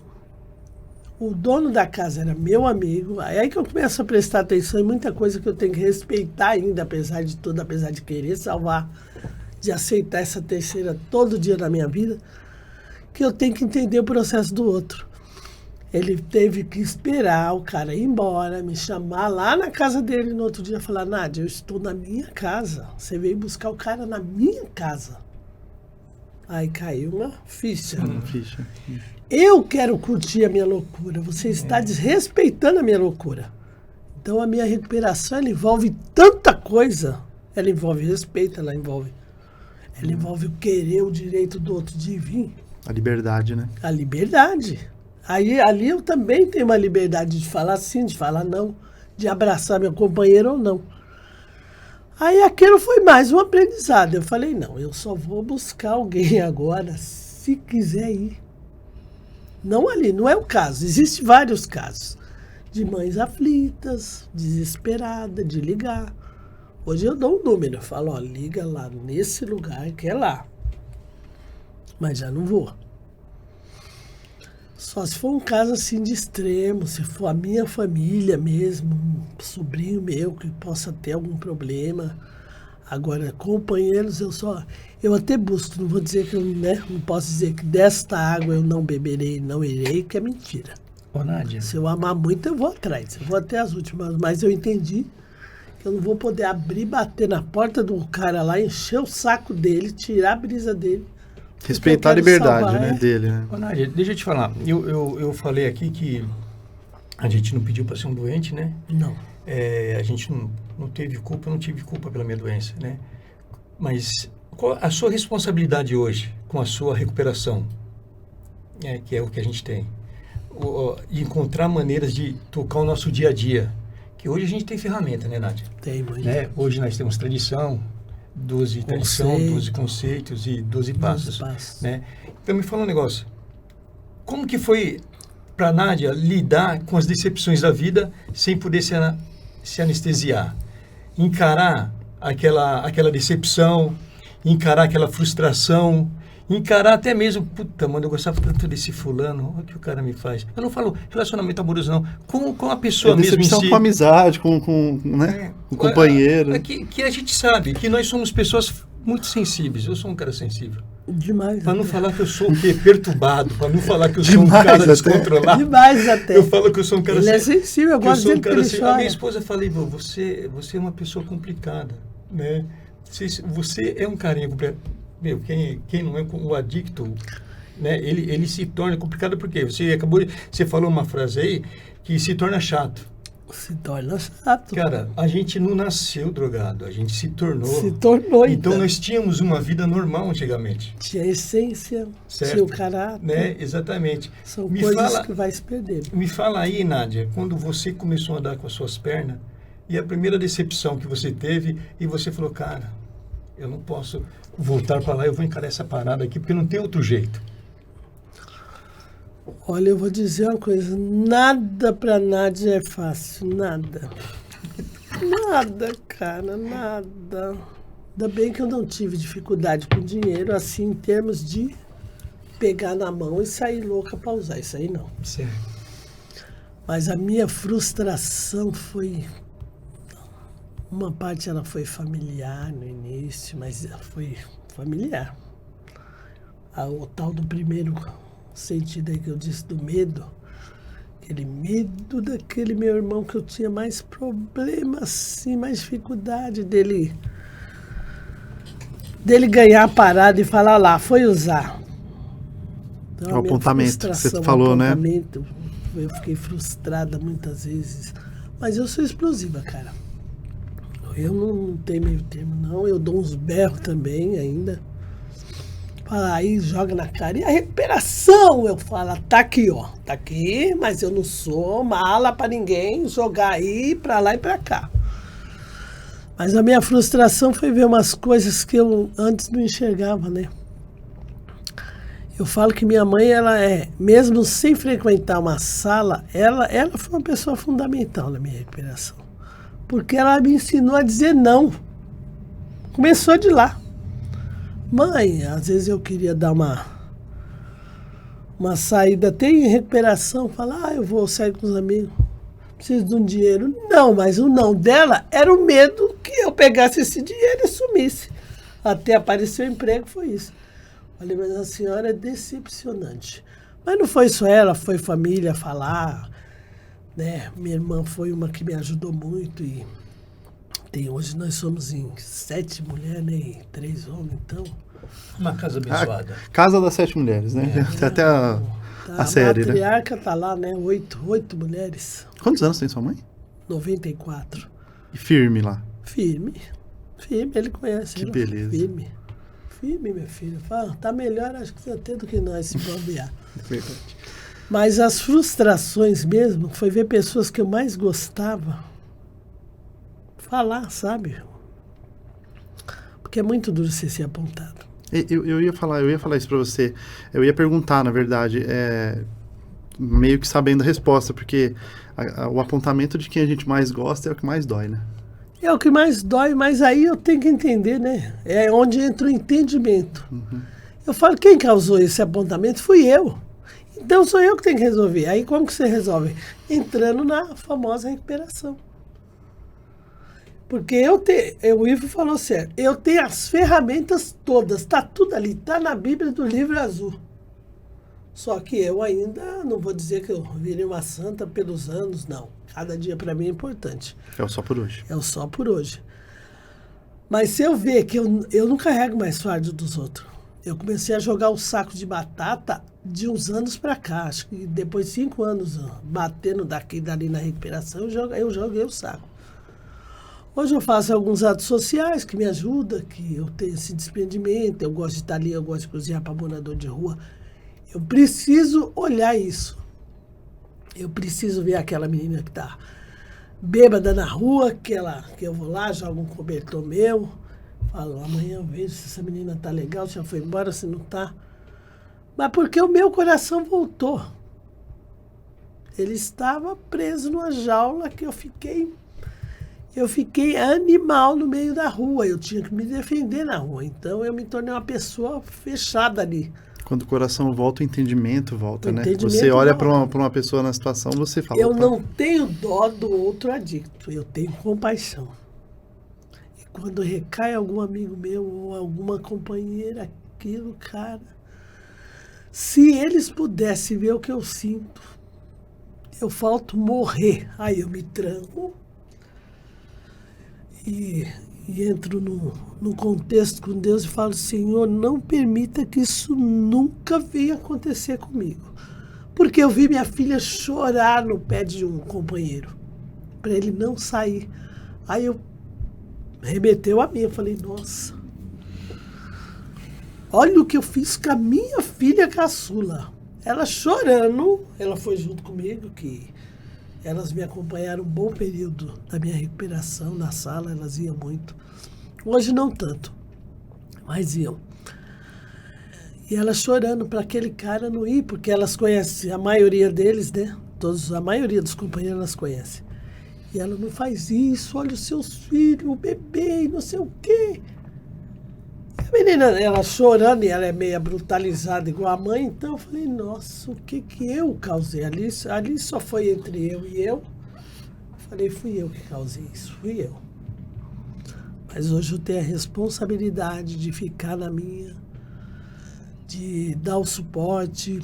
O dono da casa era meu amigo. Aí que eu começo a prestar atenção em muita coisa que eu tenho que respeitar ainda, apesar de tudo, apesar de querer salvar, de aceitar essa terceira todo dia na minha vida, que eu tenho que entender o processo do outro. Ele teve que esperar o cara ir embora, me chamar lá na casa dele no outro dia e falar, Nádia, eu estou na minha casa. Você veio buscar o cara na minha casa. Aí caiu uma ficha. Ficha. Eu quero curtir a minha loucura. Você está desrespeitando a minha loucura. Então a minha recuperação ela envolve tanta coisa. Ela envolve respeito, ela envolve o querer o direito do outro de vir. A liberdade, né? A liberdade. Aí ali eu também tenho uma liberdade de falar sim, de falar não, de abraçar meu companheiro ou não. Aí aquilo foi mais um aprendizado. Eu falei, não, eu só vou buscar alguém agora se quiser ir. Não ali, não é o caso. Existem vários casos de mães aflitas, desesperadas, de ligar. Hoje eu dou um número, eu falo, ó, liga lá nesse lugar que é lá. Mas já não vou. Só se for um caso assim de extremo, se for a minha família mesmo, um sobrinho meu que possa ter algum problema. Agora, companheiros, eu até busco, não vou dizer que não posso dizer que desta água eu não beberei, não irei, que é mentira. Ô, Nádia. Se eu amar muito, eu vou atrás, eu vou até as últimas, mas eu entendi que eu não vou poder abrir, bater na porta do cara lá, encher o saco dele, tirar a brisa dele. Respeitar a liberdade, né, dele, né? Ô, Nádia, deixa eu te falar. Eu falei aqui que a gente não pediu para ser um doente, né? Não. A gente não teve culpa, eu não tive culpa pela minha doença, né? Mas qual a sua responsabilidade hoje com a sua recuperação, que é o que a gente tem? De encontrar maneiras de tocar o nosso dia a dia. Que hoje a gente tem ferramenta, né, Nádia? Tem, muito. Né? Hoje nós temos tradição, 12 conceitos e 12 passos. Né? Então me fala um negócio. Como que foi para a Nádia lidar com as decepções da vida sem poder se anestesiar? Encarar aquela decepção, encarar aquela frustração, encarar até mesmo, puta, mano, eu gostava tanto desse fulano, olha o que o cara me faz. Eu não falo relacionamento amoroso, não. Com a pessoa mesmo em si. Com amizade, com o companheiro. Que a gente sabe que nós somos pessoas muito sensíveis. Eu sou um cara sensível. Demais. Para não falar que eu sou o quê? Perturbado. Para não falar que eu sou um cara descontrolado. Demais até. Eu falo que eu sou um cara... Ele é sensível, eu gosto dele porque ele chora. A minha esposa falei, você é uma pessoa complicada, né? Você é um carinha complicado. Meu, quem não é o adicto, né? Ele se torna complicado porque você falou uma frase aí que se torna chato. Se torna chato. Cara, a gente não nasceu drogado, a gente se tornou. Se tornou, então. Nós tínhamos uma vida normal antigamente. Tinha a essência, certo? Tinha o caráter. Né? Exatamente. São coisas que vai se perder. Me fala aí, Nádia, quando você começou a andar com as suas pernas e a primeira decepção que você teve e você falou, cara, eu não posso voltar para lá, eu vou encarar essa parada aqui porque não tem outro jeito. Olha, eu vou dizer uma coisa, nada pra Nádia é fácil, nada. Nada, cara, nada. Ainda bem que eu não tive dificuldade com dinheiro, assim, em termos de pegar na mão e sair louca pra usar, isso aí não. Sim. Mas a minha frustração foi... Uma parte ela foi familiar no início, mas foi familiar. O tal do primeiro sentido aí que eu disse do medo, aquele medo daquele meu irmão que eu tinha mais problemas, assim, mais dificuldade dele ganhar a parada e falar lá, foi usar. Então, o apontamento que você falou, né? Eu fiquei frustrada muitas vezes, mas eu sou explosiva, cara. Eu não tenho meio termo, não. Eu dou uns berros também ainda. Fala aí, joga na cara. E a recuperação? Eu falo, tá aqui, ó. Tá aqui, mas eu não sou mala pra ninguém jogar aí pra lá e pra cá. Mas a minha frustração foi ver umas coisas que eu antes não enxergava, né? Eu falo que minha mãe, mesmo sem frequentar uma sala, ela foi uma pessoa fundamental na minha recuperação. Porque ela me ensinou a dizer não. Começou de lá. Mãe, às vezes eu queria dar uma saída, até em recuperação, falar, eu vou sair com os amigos, preciso de um dinheiro. Não, mas o não dela era o medo que eu pegasse esse dinheiro e sumisse. Até aparecer o emprego, foi isso. Falei, mas a senhora é decepcionante. Mas não foi só ela, foi família falar, né? Minha irmã foi uma que me ajudou muito e hoje nós somos em 7 mulheres, né? E 3 homens, então... Uma casa abençoada. Casa das 7 mulheres, né? Tem até a série, né? A matriarca tá lá, né? 8 mulheres. Quantos anos tem sua mãe? 94. E firme lá? Firme, ele conhece. Que beleza. Firme, meu filho. Fala, tá melhor, acho que até do que nós, se bobear. Verdade. Mas as frustrações mesmo, foi ver pessoas que eu mais gostava falar, sabe? Porque é muito duro você ser apontado. Eu ia falar isso pra você. Eu ia perguntar, na verdade, meio que sabendo a resposta, porque o apontamento de quem a gente mais gosta é o que mais dói, né? É o que mais dói, mas aí eu tenho que entender, né? É onde entra o entendimento. Uhum. Eu falo, quem causou esse apontamento fui eu. Então sou eu que tenho que resolver. Aí como que você resolve? Entrando na famosa recuperação. Porque o Ivo falou certo, eu tenho as ferramentas todas, está tudo ali, está na Bíblia do Livro Azul. Só que eu ainda não vou dizer que eu virei uma santa pelos anos, não. Cada dia para mim é importante. É o só por hoje. É o só por hoje. Mas se eu ver que eu não carrego mais fardo dos outros, eu comecei a jogar o saco de batata de uns anos para cá, acho que depois de 5 anos batendo daqui e dali na recuperação, eu joguei o saco. Hoje eu faço alguns atos sociais que me ajudam, que eu tenho esse desprendimento, eu gosto de estar ali, eu gosto de cozinhar para morador de rua. Eu preciso olhar isso. Eu preciso ver aquela menina que está bêbada na rua, que eu vou lá, jogo um cobertor meu, falo, amanhã eu vejo se essa menina está legal, se já foi embora, se não está. Mas porque o meu coração voltou. Ele estava preso numa jaula que eu fiquei animal no meio da rua, eu tinha que me defender na rua, então eu me tornei uma pessoa fechada ali. Quando o coração volta, o entendimento volta, né? Entendimento você olha volta. para uma pessoa na situação, você fala... Eu opa. não tenho dó do outro adicto, eu tenho compaixão. E quando recai algum amigo meu ou alguma companheira, aquilo, cara... Se eles pudessem ver o que eu sinto, eu falto morrer. Aí eu me tranco e entro no contexto com Deus e falo, Senhor, não permita que isso nunca venha acontecer comigo. Porque eu vi minha filha chorar no pé de um companheiro, para ele não sair. Aí eu remeteu a mim, eu falei, nossa, olha o que eu fiz com a minha filha caçula. Ela chorando, ela foi junto comigo, que elas me acompanharam um bom período da minha recuperação na sala, elas iam muito. Hoje não tanto, mas iam. E ela chorando para aquele cara não ir, porque elas conhecem, a maioria deles, né? A maioria dos companheiros elas conhecem. E ela não faz isso, olha os seus filhos, o bebê, e não sei o quê. A menina, ela chorando, e ela é meio brutalizada igual a mãe, então eu falei, nossa, o que eu causei? Ali só foi entre eu e eu. Falei, fui eu que causei isso, fui eu. Mas hoje eu tenho a responsabilidade de ficar na minha, de dar o suporte,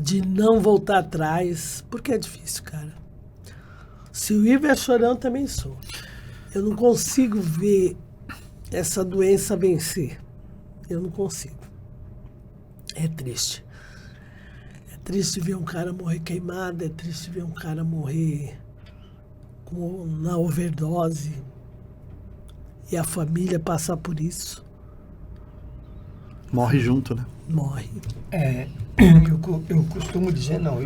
de não voltar atrás, porque é difícil, cara. Se o Ivo é chorão, eu também sou. Eu não consigo ver essa doença vencer. Eu não consigo. É triste. É triste ver um cara morrer queimado, é triste ver um cara morrer na overdose e a família passar por isso. Morre junto, né? Morre. Eu costumo dizer, não,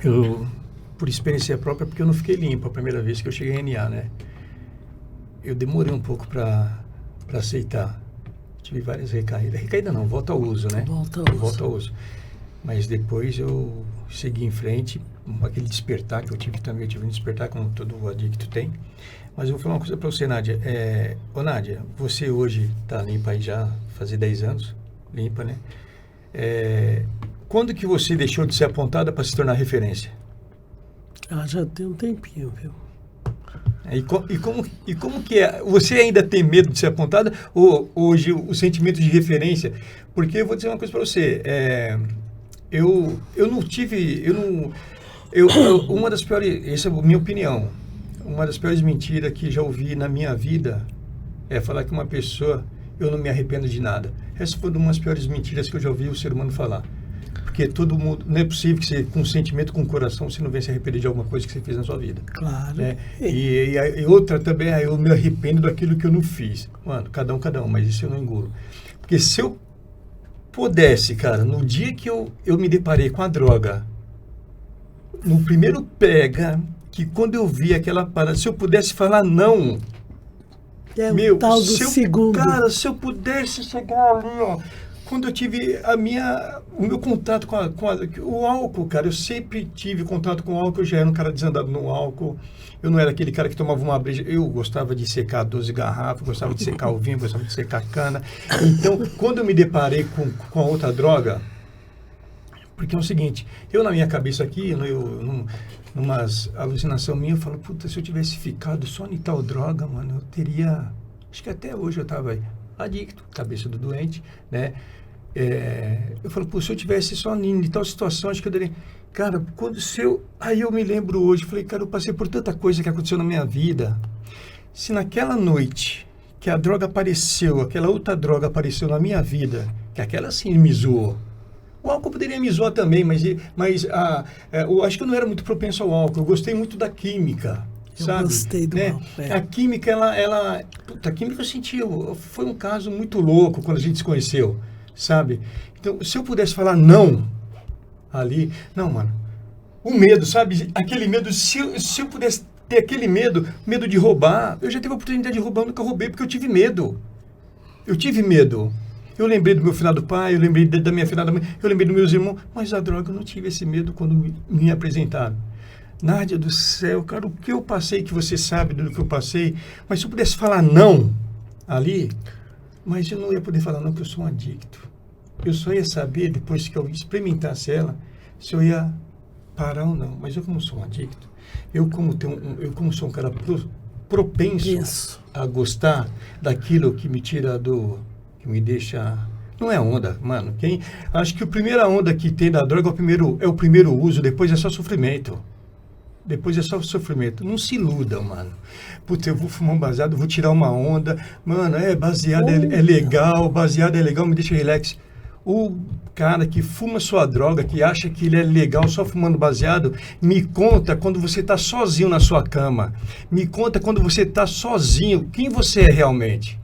eu por experiência própria, porque eu não fiquei limpo a primeira vez que eu cheguei em NA, né? Eu demorei um pouco para aceitar. tive várias recaídas. Recaída não, volta ao uso, né? Volta ao uso. Mas depois eu segui em frente, aquele despertar que eu tive também, eu tive um despertar como todo adicto tem. Mas eu vou falar uma coisa para você, Nádia. Ô Nádia, você hoje está limpa aí já, fazer 10 anos, limpa, né? Quando que você deixou de ser apontada para se tornar referência? Já tem um tempinho, viu? E como que é? Você ainda tem medo de ser apontada? Ou hoje o sentimento de referência? Porque eu vou dizer uma coisa para você. Eu não tive... uma das piores... Essa é a minha opinião. Uma das piores mentiras que já ouvi na minha vida é falar que uma pessoa... Eu não me arrependo de nada. Essa foi uma das piores mentiras que eu já ouvi o ser humano falar. Porque todo mundo... Não é possível que você, com sentimento, com coração, você não venha se arrepender de alguma coisa que você fez na sua vida. Claro. Né? E outra também, eu me arrependo daquilo que eu não fiz. Mano, cada um, mas isso eu não engulo. Porque se eu pudesse, cara, no dia que eu me deparei com a droga, no primeiro pega, que quando eu vi aquela parada, se eu pudesse falar não... o tal do segundo. Cara, se eu pudesse chegar ali, ó... Quando eu tive o meu contato com o álcool, cara, eu sempre tive contato com o álcool, eu já era um cara desandado no álcool, eu não era aquele cara que tomava uma breja, eu gostava de secar 12 garrafas, gostava de secar o vinho, gostava de secar cana. Então, quando eu me deparei com a outra droga, porque é o seguinte, eu na minha cabeça aqui, numas alucinação minha, eu falo, puta, se eu tivesse ficado só em tal droga, mano, eu teria, acho que até hoje eu tava aí, adicto, cabeça do doente, né? Eu falo, pô, se eu tivesse só em tal situação, acho que eu daria... Cara, aí eu me lembro hoje, falei, cara, eu passei por tanta coisa que aconteceu na minha vida. Se naquela noite que a droga apareceu, aquela outra droga apareceu na minha vida, que aquela sim me zoou. O álcool poderia me zoar também, mas eu acho que eu não era muito propenso ao álcool, eu gostei muito da química. Sabe? Gostei do álcool. A química, a química eu senti, foi um caso muito louco quando a gente se conheceu, sabe? Então, se eu pudesse falar não ali, não, mano, o medo, sabe? Aquele medo, se eu pudesse ter aquele medo de roubar, eu já tive a oportunidade de roubar, eu nunca roubei, porque eu tive medo. Eu lembrei do meu finado pai, eu lembrei da minha finada mãe, eu lembrei dos meus irmãos, mas a droga eu não tive esse medo quando me apresentaram. Nádia do céu, cara, o que eu passei, que você sabe do que eu passei, mas se eu pudesse falar não ali, mas eu não ia poder falar não, porque eu sou um adicto. Eu só ia saber, depois que eu experimentasse ela, se eu ia parar ou não. Mas eu, como sou um adicto, eu como sou um cara propenso a gostar daquilo que me tira que me deixa... Não é onda, mano. Acho que a primeira onda que tem da droga é o primeiro uso, depois é só sofrimento. Não se iludam, mano. Puta, eu vou fumar um baseado, vou tirar uma onda. Mano, baseado é legal, me deixa relax. O cara que fuma sua droga, que acha que ele é legal só fumando baseado, me conta quando você tá sozinho na sua cama. Me conta quando você tá sozinho, quem você é realmente.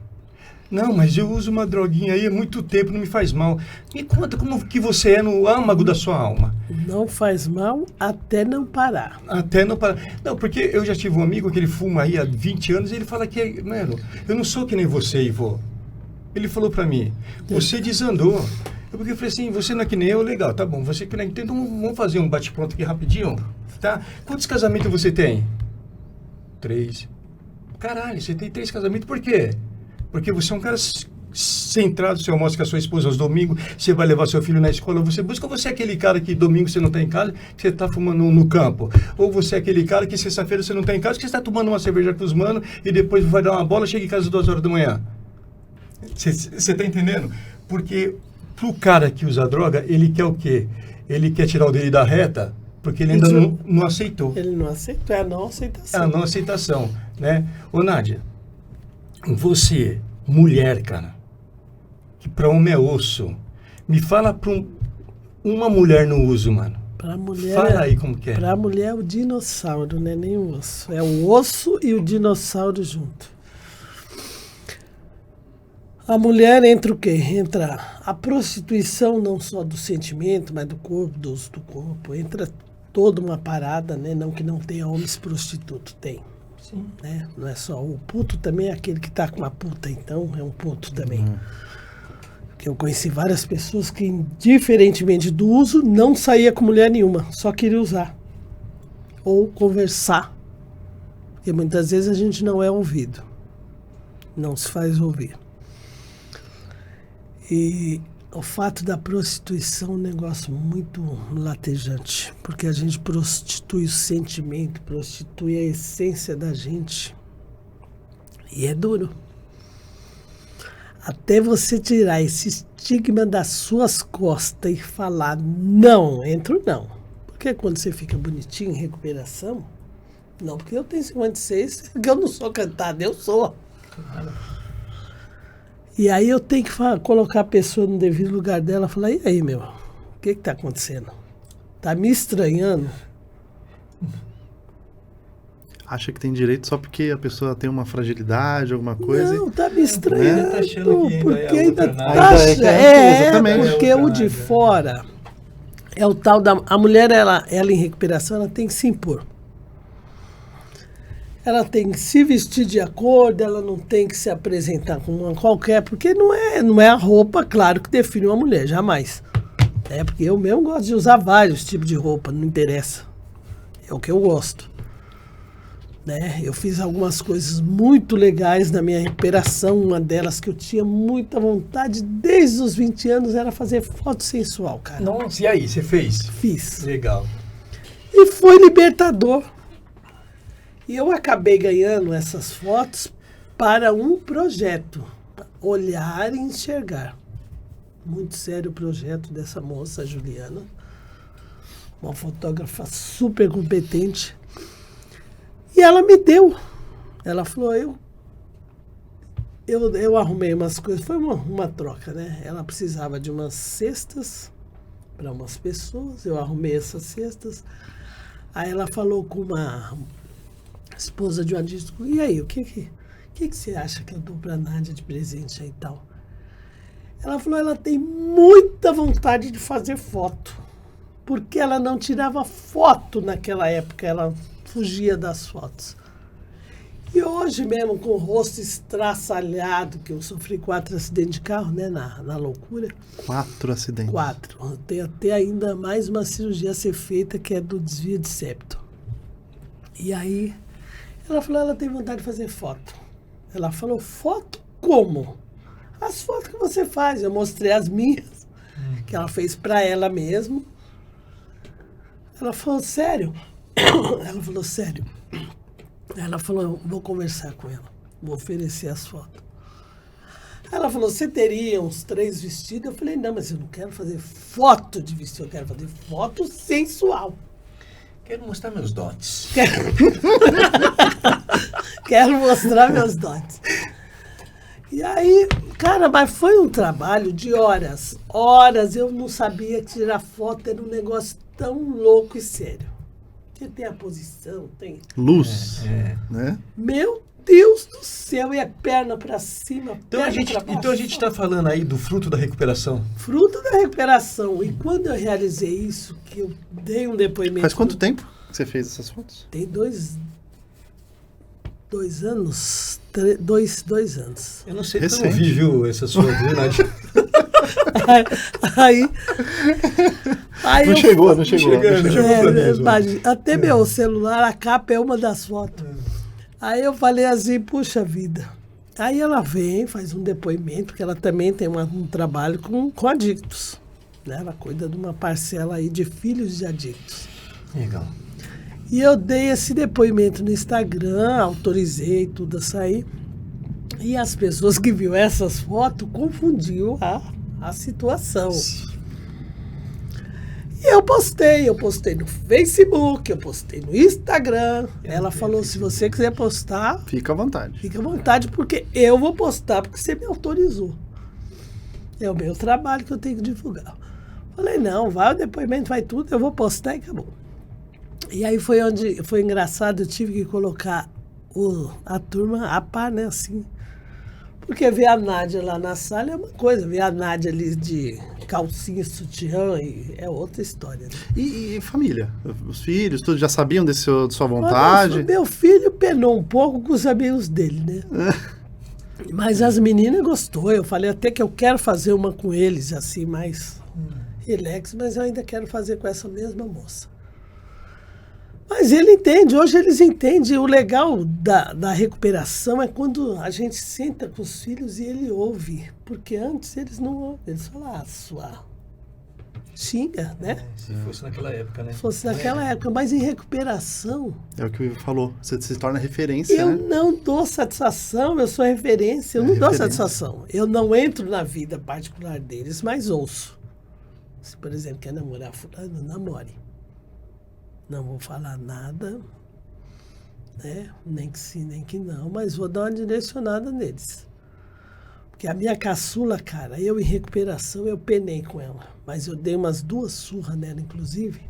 Não, mas eu uso uma droguinha aí há muito tempo, não me faz mal. Me conta como que você é no âmago da sua alma. Não faz mal até não parar. Não, porque eu já tive um amigo que ele fuma aí há 20 anos e ele fala que, mano, eu não sou que nem você, Ivo. Ele falou pra mim, você desandou. Porque eu falei assim, você não é que nem eu, legal, tá bom, você que nem... Então vamos fazer um bate-pronto aqui rapidinho, tá? Quantos casamentos você tem? 3. Caralho, você tem 3 casamentos, por quê? Porque você é um cara centrado, você almoça com a sua esposa aos domingos, você vai levar seu filho na escola, você busca, você é aquele cara que domingo você não está em casa, que você está fumando no campo. Ou você é aquele cara que sexta-feira você não está em casa, que você está tomando uma cerveja com os manos e depois vai dar uma bola, chega em casa às 2 horas da manhã. Você está entendendo? Porque pro cara que usa droga, ele quer o quê? Ele quer tirar o dele da reta, porque ele ainda não aceitou. Ele não aceitou, é a não aceitação. É a não aceitação, né? Ô Nádia, você, mulher, cara, que pra homem é osso, me fala pra uma mulher no uso, mano. Pra mulher, fala aí como que é. Pra mulher é o dinossauro, não é nem o osso. É o osso e o dinossauro junto. A mulher entra o quê? Entra a prostituição, não só do sentimento, mas do corpo, do uso do corpo. Entra toda uma parada, né? Não que não tenha homens prostitutos, tem. Sim. Né? Não é só o puto, também é aquele que tá com uma puta, então é um puto também. Porque eu conheci várias pessoas que, diferentemente do uso, não saía com mulher nenhuma, só queria usar. Ou conversar. Porque muitas vezes a gente não é ouvido. Não se faz ouvir. E o fato da prostituição é um negócio muito latejante. Porque a gente prostitui o sentimento, prostitui a essência da gente. E é duro. Até você tirar esse estigma das suas costas e falar, não, entro não. Porque quando você fica bonitinho em recuperação, não porque eu tenho 56, que eu não sou cantada, eu sou. Claro. E aí eu tenho que colocar a pessoa no devido lugar dela e falar, e aí, meu, o que está acontecendo? Tá me estranhando? Acha que tem direito só porque a pessoa tem uma fragilidade, alguma coisa? Não, tá me estranhando, tá achando que porque ainda ainda é tá exatamente. porque o de fora é o tal da... A mulher, ela em recuperação, ela tem que se impor. Ela tem que se vestir de acordo, ela não tem que se apresentar como uma qualquer, porque não é a roupa, claro, que define uma mulher, jamais. É porque eu mesmo gosto de usar vários tipos de roupa, não interessa. É o que eu gosto. Né? Eu fiz algumas coisas muito legais na minha recuperação. Uma delas que eu tinha muita vontade desde os 20 anos era fazer foto sensual, cara. Nossa, e aí, você fez? Fiz. Legal. E foi libertador. E eu acabei ganhando essas fotos para um projeto. Olhar e enxergar. Muito sério o projeto dessa moça, Juliana. Uma fotógrafa super competente. E ela me deu. Ela falou, eu arrumei umas coisas. Foi uma troca, né? Ela precisava de umas cestas para umas pessoas. Eu arrumei essas cestas. Aí ela falou com uma esposa de um disco. E aí, o que você acha que eu dou para a Nádia de presente aí e tal? Ela falou, ela tem muita vontade de fazer foto. Porque ela não tirava foto naquela época. Ela fugia das fotos. E hoje mesmo, com o rosto estraçalhado, que eu sofri 4 acidentes de carro, né, na loucura. 4 acidentes? 4. Tem até ainda mais uma cirurgia a ser feita, que é do desvio de septo. E aí, ela falou, ela tem vontade de fazer foto. Ela falou, foto como? As fotos que você faz. Eu mostrei as minhas, que ela fez para ela mesma. Ela falou, sério? Ela falou, sério. Ela falou, eu vou conversar com ela. Vou oferecer as fotos. Ela falou, você teria uns 3 vestidos? Eu falei, não, mas eu não quero fazer foto de vestido. Eu quero fazer foto sensual. Quero mostrar meus dotes. Quero mostrar meus dotes. E aí, cara, mas foi um trabalho de horas. Horas. Eu não sabia que tirar foto era um negócio tão louco e sério. Porque tem a posição, tem... Luz, né? Meu Deus do céu, e é perna pra cima, Então a gente está falando aí do fruto da recuperação. Fruto da recuperação. E quando eu realizei isso, que eu dei um depoimento... Faz quanto tempo que você fez essas fotos? Tem 2 anos. 2 anos. Eu não sei se eu não vi, viu, essas fotos, viu, Nádia? Aí não chegou mesmo. Até meu celular, a capa é uma das fotos. Aí eu falei assim, puxa vida. Aí ela vem, faz um depoimento, porque ela também tem um trabalho com adictos. Né? Ela cuida de uma parcela aí de filhos de adictos. Legal. E eu dei esse depoimento no Instagram, autorizei tudo a sair. E as pessoas que viram essas fotos confundiam a situação. E eu postei no Facebook, eu postei no Instagram. Ela falou, se você quiser postar... Fica à vontade. Fica à vontade, porque eu vou postar, porque você me autorizou. É o meu trabalho que eu tenho que divulgar. Falei, não, vai o depoimento, vai tudo, eu vou postar e acabou. E aí foi onde foi engraçado, eu tive que colocar a turma a par, né, assim. Porque ver a Nádia lá na sala é uma coisa, ver a Nádia ali de calcinha, sutiã, é outra história. Né? E família? Os filhos, todos já sabiam de sua vontade? Meu filho penou um pouco com os amigos dele, né? Mas as meninas gostou. Eu falei até que eu quero fazer uma com eles, assim, mais relax, mas eu ainda quero fazer com essa mesma moça. Mas ele entende, hoje eles entendem. O legal da recuperação é quando a gente senta com os filhos e ele ouve. Porque antes eles não ouvem, eles falam, sua xinga, né? Se fosse naquela época, né? Se fosse naquela época, mas em recuperação... É o que o Ivo falou, você se torna referência, Eu né? não dou satisfação, eu sou referência, eu não dou referência. satisfação. Eu não entro na vida particular deles, mas ouço. Se, por exemplo, quer namorar fulano, namore. Não vou falar nada, né? Nem que sim, nem que não, mas vou dar uma direcionada neles. Porque a minha caçula, cara, eu em recuperação, eu penei com ela. Mas eu dei umas 2 surras nela, inclusive,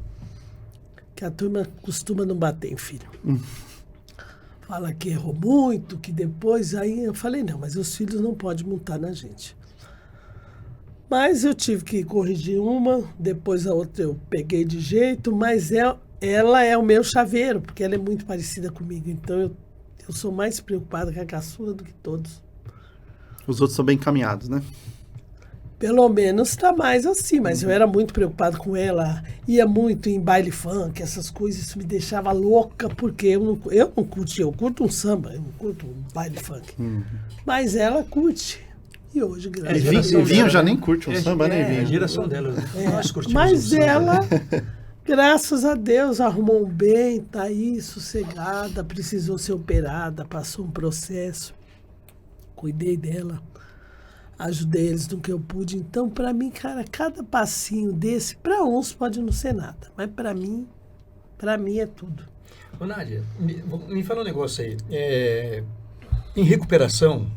que a turma costuma não bater em filho. Fala que errou muito, que depois... Aí eu falei, não, mas os filhos não podem montar na gente. Mas eu tive que corrigir uma, depois a outra eu peguei de jeito, mas ela é o meu chaveiro, porque ela é muito parecida comigo. Então eu sou mais preocupada com a caçula do que todos. Os outros são bem encaminhados, né? Pelo menos está mais assim, mas eu era muito preocupado com ela, ia muito em baile funk, essas coisas, isso me deixava louca, porque eu não curti, eu curto um samba, eu não curto um baile funk. Mas ela curte. E hoje, graças a Deus... Vinho já nem curte um samba, né, É, a Vinho? geração dela. Nós curtimos Mas um samba. ela, graças a Deus, arrumou um bem, tá aí, sossegada, precisou ser operada, passou um processo, cuidei dela. Ajudei eles no que eu pude. Então, para mim, cara, cada passinho desse, para uns pode não ser nada, mas para mim é tudo. Ô, Nádia, me fala um negócio aí. Em recuperação,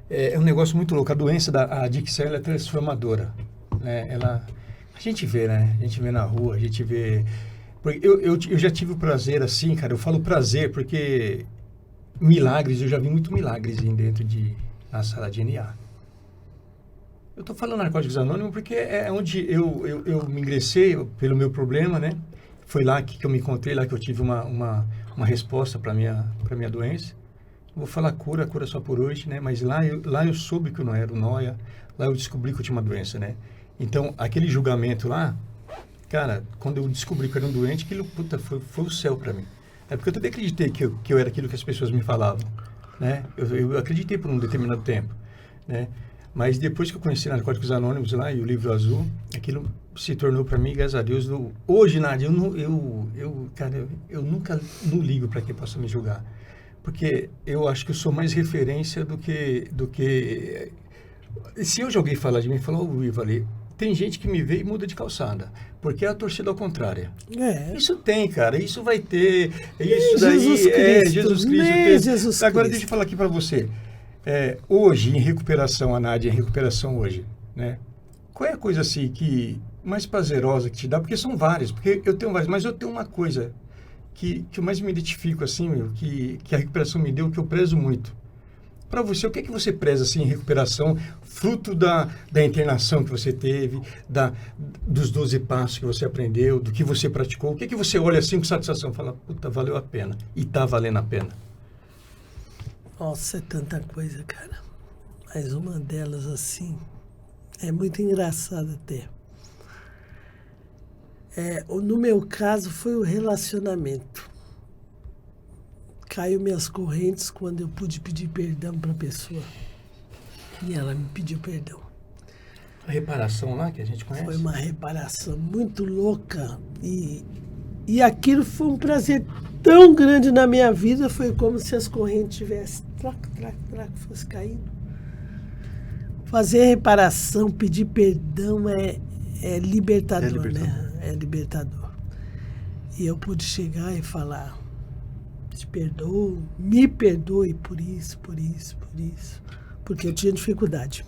é um negócio muito louco. A doença da adicção, ela é transformadora. Né? A gente vê, né? A gente vê na rua, a gente vê... Porque eu já tive o prazer, assim, cara, eu falo prazer porque milagres, eu já vi muito milagres dentro na sala de NA. Eu estou falando Narcóticos Anônimos porque é onde eu me ingressei pelo meu problema, né? Foi lá que eu me encontrei, lá que eu tive uma resposta para minha doença. Vou falar cura só por hoje, né? Mas lá eu soube que eu não era o nóia, lá eu descobri que eu tinha uma doença, né? Então, aquele julgamento lá, cara, quando eu descobri que eu era um doente, aquilo, foi o céu para mim. É porque eu também acreditei que eu era aquilo que as pessoas me falavam, né? Eu acreditei por um determinado tempo, né? Mas depois que eu conheci Narcóticos Anônimos lá e o Livro Azul, aquilo se tornou para mim, graças a Deus, hoje, Nádia, eu nunca não ligo para quem possa me julgar. Porque eu acho que eu sou mais referência do que... Se hoje alguém falar de mim, falar, ô, Ivo ali, tem gente que me vê e muda de calçada, porque é a torcida ao contrário. Isso tem, cara, isso vai ter, isso daí Jesus Cristo. Agora deixa eu falar aqui para você. Hoje, em recuperação, a Nádia, em recuperação hoje, né? Qual é a coisa assim que mais prazerosa que te dá? Porque são várias, porque eu tenho várias, mas eu tenho uma coisa que eu mais me identifico, assim, que a recuperação me deu, que eu prezo muito. Para você, o que é que você preza assim, em recuperação, fruto da internação que você teve, dos 12 passos que você aprendeu, do que você praticou? O que é que você olha assim com satisfação? Fala, puta, valeu a pena. E tá valendo a pena. Nossa, é tanta coisa, cara. Mas uma delas, assim, é muito engraçada até. No meu caso, foi o relacionamento. Caiu minhas correntes quando eu pude pedir perdão para a pessoa. E ela me pediu perdão. A reparação lá, que a gente conhece? Foi uma reparação muito louca. E aquilo foi um prazer tão grande na minha vida, foi como se as correntes tivessem fosse caindo. Fazer reparação, pedir perdão é libertador, né? É libertador. E eu pude chegar e falar, te perdoo, me perdoe por isso. Porque eu tinha dificuldade.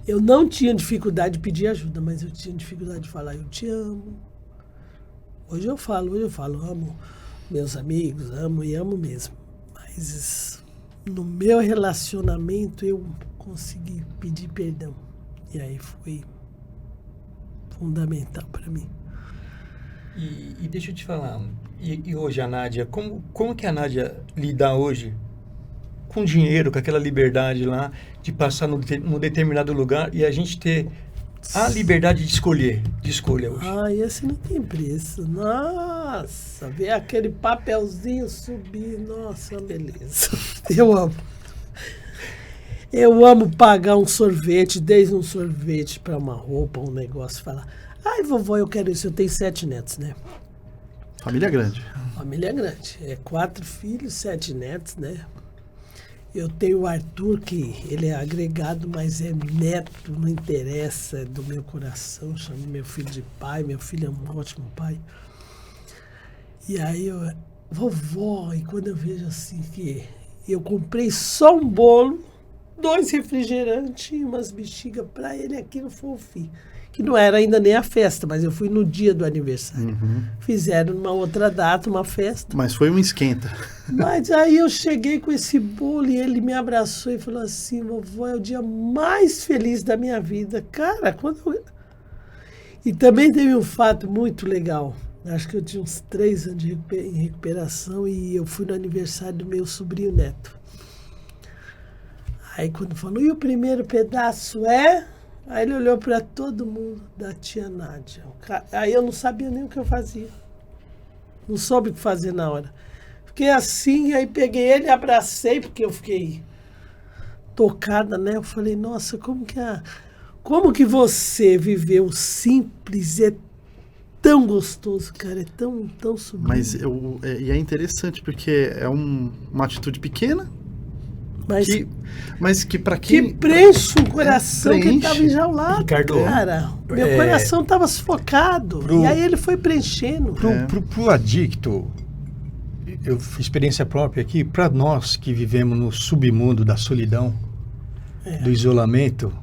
Eu não tinha dificuldade de pedir ajuda, mas eu tinha dificuldade de falar, eu te amo. Hoje eu falo, amo meus amigos, amo e amo mesmo. Mas no meu relacionamento eu consegui pedir perdão. E aí foi fundamental para mim. E deixa eu te falar, e hoje a Nádia, como que a Nádia lida hoje com dinheiro, com aquela liberdade lá, de passar num determinado lugar e a gente ter a liberdade de escolha hoje. Ai, esse não tem preço. Nossa, ver aquele papelzinho subir, nossa, beleza. Eu amo. Eu amo pagar um sorvete, desde um sorvete para uma roupa, um negócio, falar, ai, vovó, eu quero isso. Eu tenho 7 netos, né? Família grande. Família grande. 4 filhos, 7 netos, né? Eu tenho o Arthur, que ele é agregado, mas é neto, não interessa, é do meu coração. Chamo meu filho de pai, meu filho é um ótimo pai. E aí, vovó, e quando eu vejo assim que eu comprei só um bolo, 2 refrigerantes e umas bexigas para ele aqui no Fofi. Que não era ainda nem a festa, mas eu fui no dia do aniversário. Fizeram numa outra data, uma festa. Mas foi um esquenta. Mas aí eu cheguei com esse bolo e ele me abraçou e falou assim, vovó, é o dia mais feliz da minha vida. Cara, E também teve um fato muito legal. Acho que eu tinha uns 3 anos em recuperação e eu fui no aniversário do meu sobrinho neto. Aí quando falou, e o primeiro pedaço é... Aí ele olhou para todo mundo, da tia Nádia. Aí eu não sabia nem o que eu fazia. Não soube o que fazer na hora. Fiquei assim, aí peguei ele e abracei, porque eu fiquei tocada, né? Eu falei, nossa, como que você viveu simples, é tão gostoso, cara, é tão sublime. Mas e é interessante, porque é uma atitude pequena, mas que para quem... Que preenche o coração que preenche. estava enjaulado, Ricardo, cara. Meu coração estava sufocado. E aí ele foi preenchendo. Pro adicto, eu fiz experiência própria aqui, para nós que vivemos no submundo da solidão, do isolamento,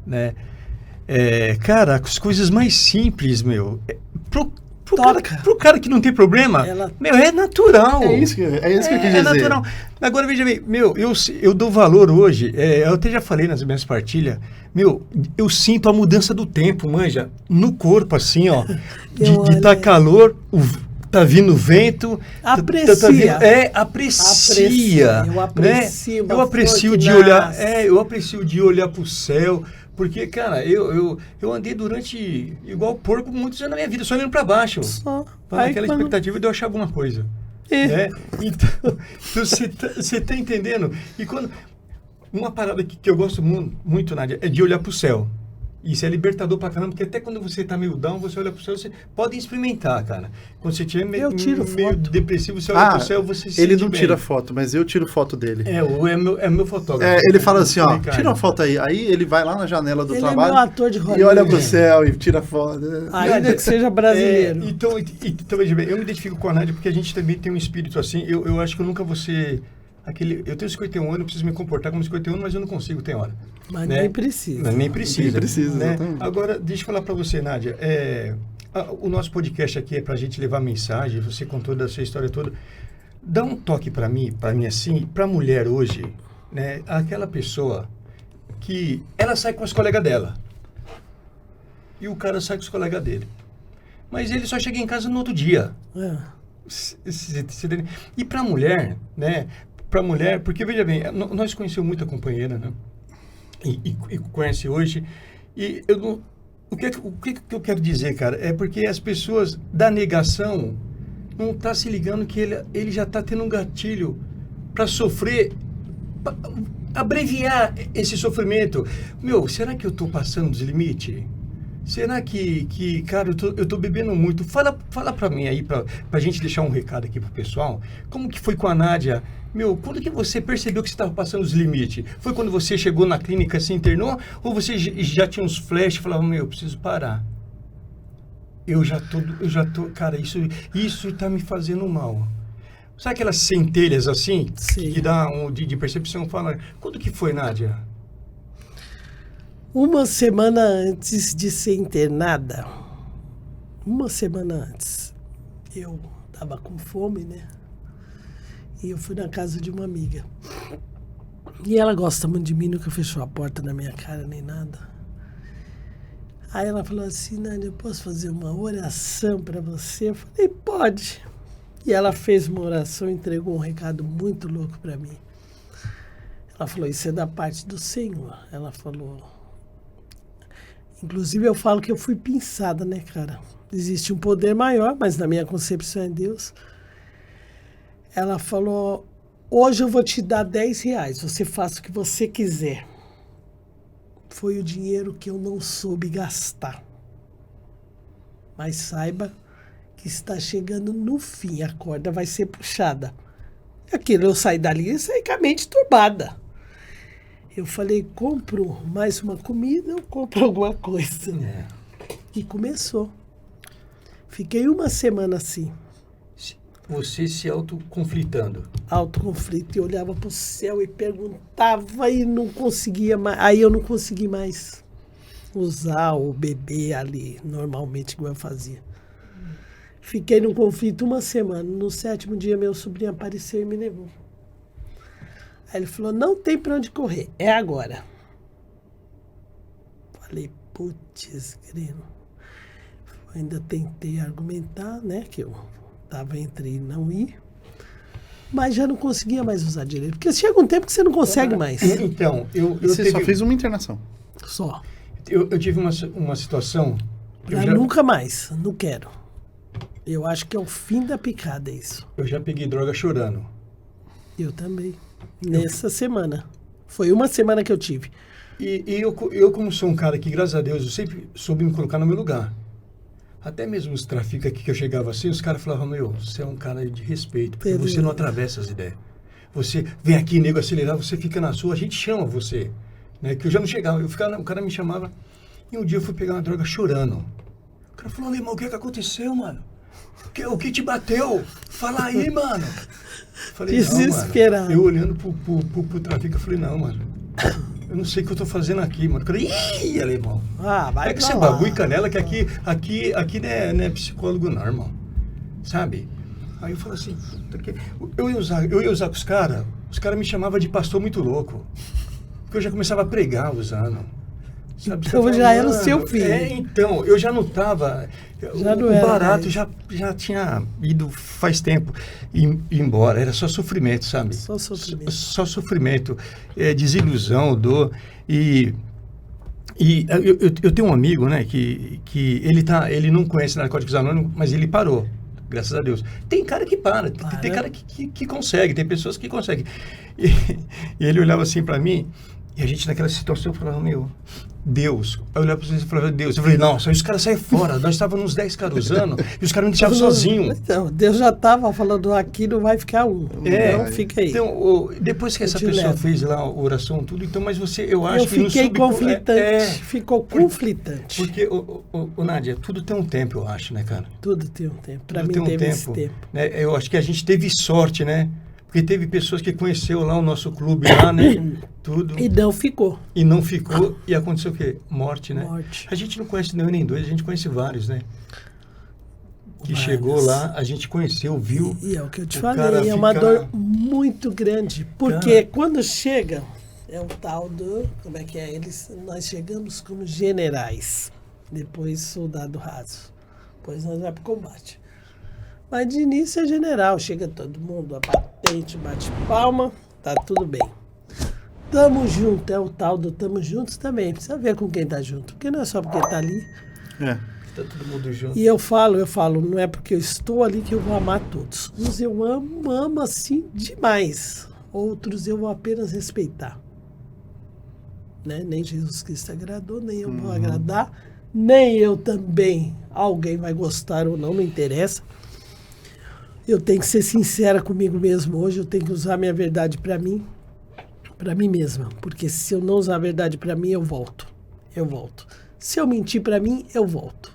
né? Cara, as coisas mais simples, meu... Pro cara que não tem problema, é natural. É isso que eu quis dizer. É natural. Agora, veja bem, eu dou valor hoje, eu até já falei nas minhas partilhas, eu sinto a mudança do tempo, manja, no corpo, assim, ó, de tá calor, tá vindo vento. Aprecia. Aprecia. Eu aprecio. Né? Eu aprecio de olhar, eu aprecio de olhar pro céu. Porque, cara, eu andei durante, igual porco, muitos anos na minha vida, só olhando para baixo. Aquela expectativa de eu achar alguma coisa. Né? Então você tá entendendo? E quando... Uma parada que eu gosto muito, Nádia, é de olhar para o céu. Isso é libertador pra caramba, porque até quando você tá meio down, você olha pro céu, você pode experimentar, cara. Quando você estiver meio depressivo, você olha pro céu, você se ele sente não bem. tira foto, mas eu tiro foto dele. É meu fotógrafo. Ele fala assim, ó, Ricardo, tira uma foto aí. Aí ele vai lá na janela do ele trabalho é meu ator de Hollywood, e olha pro céu e tira foto. Ainda que seja brasileiro. Então, veja bem, eu me identifico com a Nádia porque a gente também tem um espírito assim. Eu acho que eu nunca vou ser... eu tenho 51 anos, eu preciso me comportar como 51 anos, mas eu não consigo, tem hora. Mas né? nem precisa. Mas nem precisa, né? Exatamente. Agora, deixa eu falar para você, Nádia. O nosso podcast aqui é para a gente levar mensagem, você com toda a sua história toda. Dá um toque para mim assim, para a mulher hoje, né? Aquela pessoa que ela sai com as colegas dela e o cara sai com os colegas dele. Mas ele só chega em casa no outro dia. E para a mulher, né? Para a mulher, porque veja bem, nós conhecemos muita companheira, né? E conhece hoje. E o que eu quero dizer, cara, é porque as pessoas da negação não estão se ligando que ele já está tendo um gatilho para sofrer, pra abreviar esse sofrimento. Será que eu estou passando dos limites? Será que cara, eu tô bebendo muito? Fala pra mim aí, pra gente deixar um recado aqui pro pessoal. Como que foi com a Nádia? Quando que você percebeu que você estava passando os limites? Foi quando você chegou na clínica, se internou? Ou você já tinha uns flashes e falava, eu preciso parar? Eu já tô, cara, isso tá me fazendo mal. Sabe aquelas centelhas assim? Sim. Que dá de percepção? Fala, quando que foi, Nádia? Uma semana antes de ser internada, eu estava com fome, né? E eu fui na casa de uma amiga. E ela gosta muito de mim, nunca fechou a porta na minha cara, nem nada. Aí ela falou assim, Nádia, eu posso fazer uma oração para você? Eu falei, pode. E ela fez uma oração, entregou um recado muito louco para mim. Ela falou, isso é da parte do Senhor. Ela falou... Inclusive, eu falo que eu fui pinçada, né, cara? Existe um poder maior, mas na minha concepção é Deus. Ela falou, hoje eu vou te dar R$10, você faça o que você quiser. Foi o dinheiro que eu não soube gastar. Mas saiba que está chegando no fim, a corda vai ser puxada. Aquilo, eu saí dali e saí com a mente turbada. Eu falei, compro mais uma comida, eu compro alguma coisa. E começou. Fiquei uma semana assim. Você se autoconflitando. Autoconflito. Eu olhava para o céu e perguntava e não conseguia mais. Aí eu não consegui mais usar ou beber ali, normalmente, como eu fazia. Fiquei num conflito uma semana. No 7º dia, meu sobrinho apareceu e me levou. Aí ele falou, não tem para onde correr, é agora. Falei, putz, grilo. Ainda tentei argumentar, né, que eu estava entre não ir, mas já não conseguia mais usar direito. Porque chega um tempo que você não consegue mais. Então, Você só fez uma internação. Só. Eu tive uma situação... Nunca mais, não quero. Eu acho que é o fim da picada isso. Eu já peguei droga chorando. Eu também. Nessa semana. Foi uma semana que eu tive. E eu, como sou um cara que, graças a Deus, eu sempre soube me colocar no meu lugar. Até mesmo os traficantes aqui que eu chegava assim, os caras falavam, meu, você é um cara de respeito, porque você não atravessa as ideias. Você vem aqui, nego, acelerar, você fica na sua, a gente chama você. Né? Que eu já não chegava, o cara me chamava, e um dia eu fui pegar uma droga chorando. O cara falou, irmão, o que aconteceu, mano? O que te bateu? Fala aí, mano. Falei, desesperado. Não, mano. Eu olhando pro trafico, eu falei, não, mano. Eu não sei o que eu tô fazendo aqui, mano. Eu falei, ih, alemão. Vai que você bagulho canela, que aqui não é psicólogo não, irmão. Sabe? Aí eu falo assim, eu ia usar com os caras me chamavam de pastor muito louco. Porque eu já começava a pregar usando. Sabe? Então já era o seu filho. Então, eu já não estava... O barato já tinha ido faz tempo embora. Era só sofrimento, sabe? Só sofrimento. Só sofrimento, desilusão, dor. E eu tenho um amigo, né, que ele não conhece Narcóticos Anônimos, mas ele parou. Graças a Deus. Tem cara que para. Tem cara que consegue, tem pessoas que conseguem. E ele olhava assim para mim, e a gente naquela situação falava, meu... Deus. Eu olhava para vocês e falava, Deus. Eu falei, nossa, os caras saem fora. Nós estávamos uns 10 caras usando e os caras me deixavam sozinho. Então, Deus já estava falando, aqui não vai ficar um. Então, fica aí. Então, depois que essa pessoa fez lá a oração, tudo, então, mas eu acho que... Eu fiquei conflitante. Ficou conflitante. Porque, Nádia, tudo tem um tempo, eu acho, né, cara? Tudo tem um tempo. Para mim teve esse tempo. Né? Eu acho que a gente teve sorte, né? Porque teve pessoas que conheceu lá o nosso clube lá, né? Tudo. E não ficou. E aconteceu o quê? Morte, né? Morte. A gente não conhece nenhum nem dois, a gente conhece vários, né? Que chegou lá, a gente conheceu, viu. E é o que eu te falei, é uma dor muito grande. Porque quando chega, é o tal do... Como é que é? Nós chegamos como generais. Depois soldado raso. Depois nós vamos para o combate. Mas de início é general, chega todo mundo, a patente, bate palma, tá tudo bem. Tamo junto, é o tal do tamo juntos também, precisa ver com quem tá junto, porque não é só porque tá ali. Tá todo mundo junto. E eu falo, não é porque eu estou ali que eu vou amar todos. Uns eu amo assim demais, outros eu vou apenas respeitar. Né? Nem Jesus Cristo agradou, nem eu vou agradar, nem eu também, alguém vai gostar ou não interessa. Eu tenho que ser sincera comigo mesmo hoje, eu tenho que usar a minha verdade para mim mesma. Porque se eu não usar a verdade para mim, eu volto. Se eu mentir para mim, eu volto.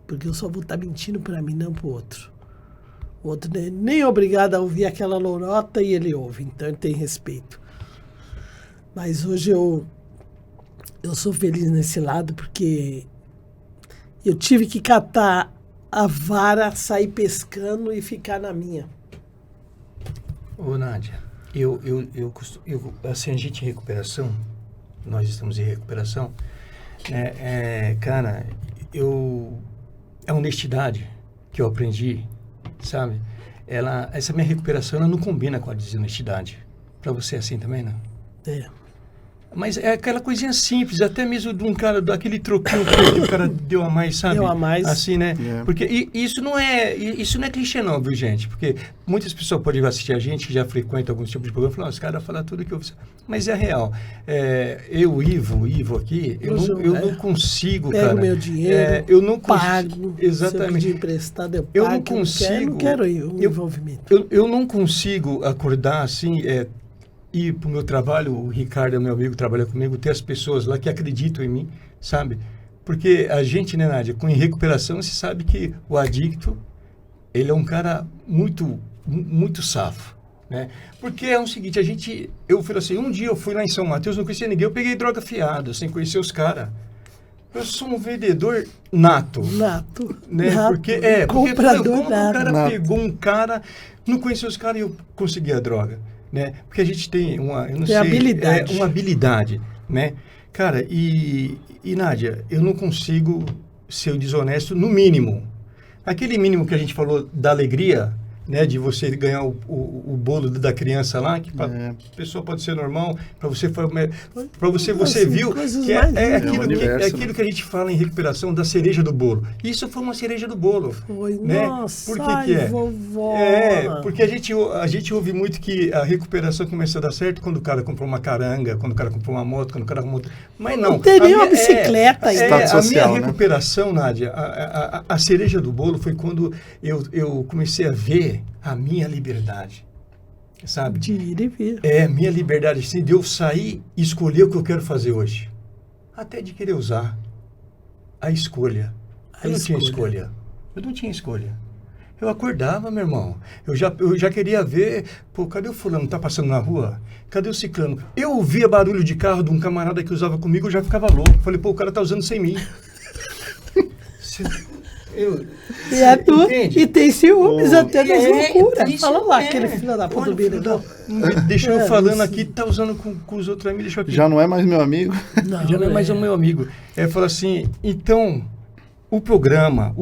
Porque eu só vou estar mentindo para mim, não para o outro. O outro nem é obrigado a ouvir aquela lorota e ele ouve, então ele tem respeito. Mas hoje eu sou feliz nesse lado porque eu tive que catar a vara, sair pescando e ficar na minha. Ô, Nádia, assim, a gente em recuperação, nós estamos em recuperação, cara, é honestidade que eu aprendi, sabe? Essa minha recuperação, ela não combina com a desonestidade. Pra você é assim também, não? É. Mas é aquela coisinha simples, até mesmo de um cara, daquele troquinho que o cara deu a mais, sabe? Deu a mais. Assim, né? É. Porque isso não é clichê não, viu, gente? Porque muitas pessoas podem assistir a gente, que já frequenta alguns tipos de programa, e falar, os caras falam tudo que eu... Mas é real. Eu, Ivo aqui, eu não consigo, pego cara. Meu dinheiro, eu não pago. Exatamente. Se eu pedir emprestado, eu pago. Eu não consigo... Eu não quero envolvimento. Eu não consigo acordar assim... ir para o meu trabalho, o Ricardo é meu amigo, trabalha comigo, ter as pessoas lá que acreditam em mim, sabe? Porque a gente, né, Nádia, com em recuperação, você sabe que o adicto, ele é um cara muito, muito safo, né? Porque é o seguinte, eu falei assim, um dia eu fui lá em São Mateus, não conhecia ninguém, eu peguei droga fiada, sem conhecer os caras. Eu sou um vendedor nato. Né? Nato. Porque comprador como o cara nato. pegou um cara, não conhecia os caras e eu consegui a droga. Né? Porque a gente tem uma habilidade, né? Cara, e Nádia, eu não consigo ser desonesto no mínimo. Aquele mínimo que a gente falou da alegria, né? De você ganhar o bolo da criança lá, que para a pessoa pode ser normal, para você você viu que é aquilo que a gente fala em recuperação da cereja do bolo. Isso foi uma cereja do bolo. Foi, né? nossa, Por que é? Vovó. Porque a gente ouve muito que a recuperação começou a dar certo quando o cara comprou uma caranga, quando o cara comprou uma moto, quando o cara comprou... Mas não. Não tem nem uma bicicleta aí. Estado social, a minha recuperação, Nádia, a cereja do bolo foi quando eu comecei a ver a minha liberdade, sabe? De ir e vir. Minha liberdade, assim, de eu sair e escolher o que eu quero fazer hoje. Até de querer usar. A escolha. Eu não tinha escolha. Eu não tinha escolha. Eu acordava, meu irmão. Eu já queria ver, pô, cadê o fulano? Tá passando na rua? Cadê o ciclano? Eu ouvia barulho de carro de um camarada que usava comigo, eu já ficava louco. Falei, pô, o cara tá usando sem mim. E tem ciúmes até das loucuras. Fala lá, aquele filho da puta do Bira. Deixa eu falando aqui, tá usando com os outros amigos, deixa eu aqui. Já não é mais meu amigo? Já não é mais o meu amigo. Fala assim, então, o programa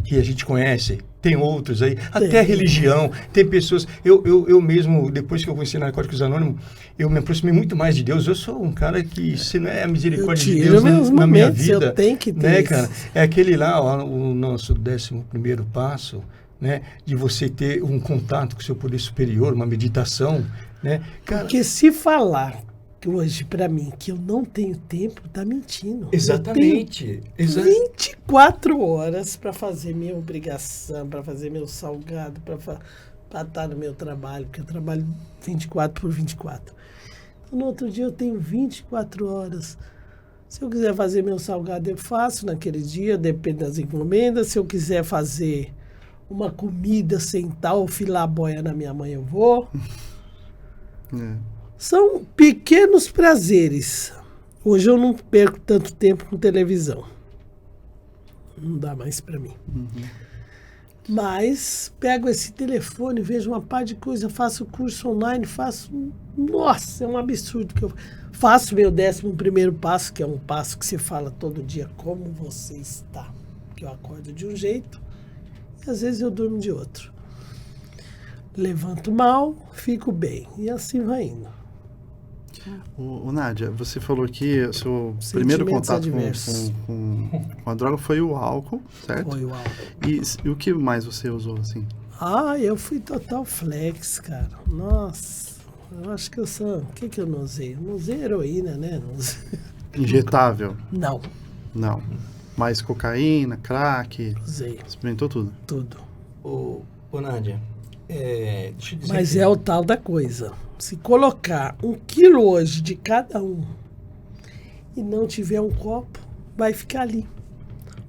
que a gente conhece, tem outros aí, até a religião, tem pessoas... Eu mesmo, depois que eu conheci Narcóticos Anônimos, eu me aproximei muito mais de Deus. Eu sou um cara que, se não é a misericórdia de Deus na minha vida... Eu tenho que ter né, cara? É aquele lá, o nosso 11º passo, né? De você ter um contato com o seu poder superior, uma meditação, né? Cara, porque se falar que hoje, para mim, que eu não tenho tempo, tá mentindo. Exatamente. 24 horas para fazer minha obrigação, para fazer meu salgado, para estar no meu trabalho, porque eu trabalho 24 por 24. Então, no outro dia eu tenho 24 horas. Se eu quiser fazer meu salgado, eu faço naquele dia, depende das encomendas. Se eu quiser fazer uma comida, sentar ou filar a boia na minha mãe, eu vou. São pequenos prazeres. Hoje eu não perco tanto tempo com televisão. Não dá mais para mim. Mas pego esse telefone, vejo uma par de coisa, faço curso online, Nossa, é um absurdo que eu faço meu 11º passo, que é um passo que se fala todo dia, como você está. Que eu acordo de um jeito e às vezes eu durmo de outro. Levanto mal, fico bem. E assim vai indo. Nádia, você falou que o seu primeiro contato com a droga foi o álcool, certo? Foi o álcool. E o que mais você usou, assim? Eu fui total flex, cara. Nossa, eu acho que eu sou... O que eu não usei? Eu não usei heroína, né? Injetável? Não. Mais cocaína, crack? Usei. Experimentou tudo? Tudo. Ô Nádia, deixa eu dizer... Mas é o tal da coisa. Se colocar 1 quilo hoje de cada um e não tiver um copo, vai ficar ali.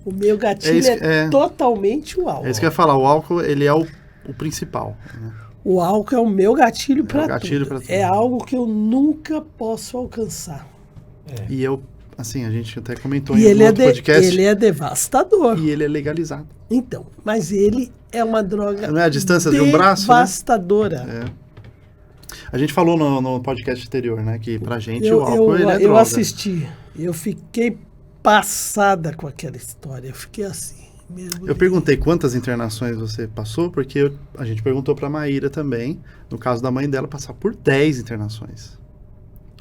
O meu gatilho é totalmente o álcool. É isso que eu ia falar. O álcool, ele é o principal. Né? O álcool é o meu gatilho para tudo. tudo. É algo que eu nunca posso alcançar. E eu, assim, a gente até comentou em outro podcast. Ele é devastador. E ele é legalizado. Então, mas ele é uma droga não é a distância de um braço, devastadora. Né? A gente falou no podcast anterior, né? Que pra gente o álcool ele é droga. Eu assisti. Eu fiquei passada com aquela história. Eu fiquei assim. Eu perguntei quantas internações você passou, porque a gente perguntou pra Maíra também, no caso da mãe dela, passar por 10 internações.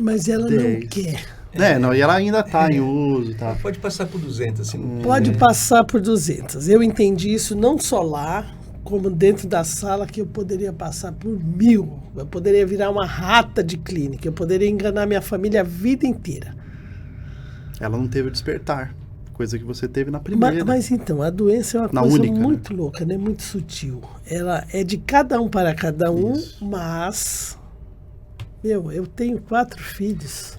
Mas ela 10. não quer. Não, e ela ainda está em uso, tá? Pode passar por 200, assim. Pode passar por 200. Eu entendi isso não só lá, como dentro da sala, que eu poderia passar por 1000. Eu poderia virar uma rata de clínica. Eu poderia enganar minha família a vida inteira. Ela não teve o despertar, coisa que você teve na primeira. Mas então, a doença é uma Na coisa única, muito louca, né? Muito sutil. Ela é de cada um para cada um, mas... eu tenho 4 filhos.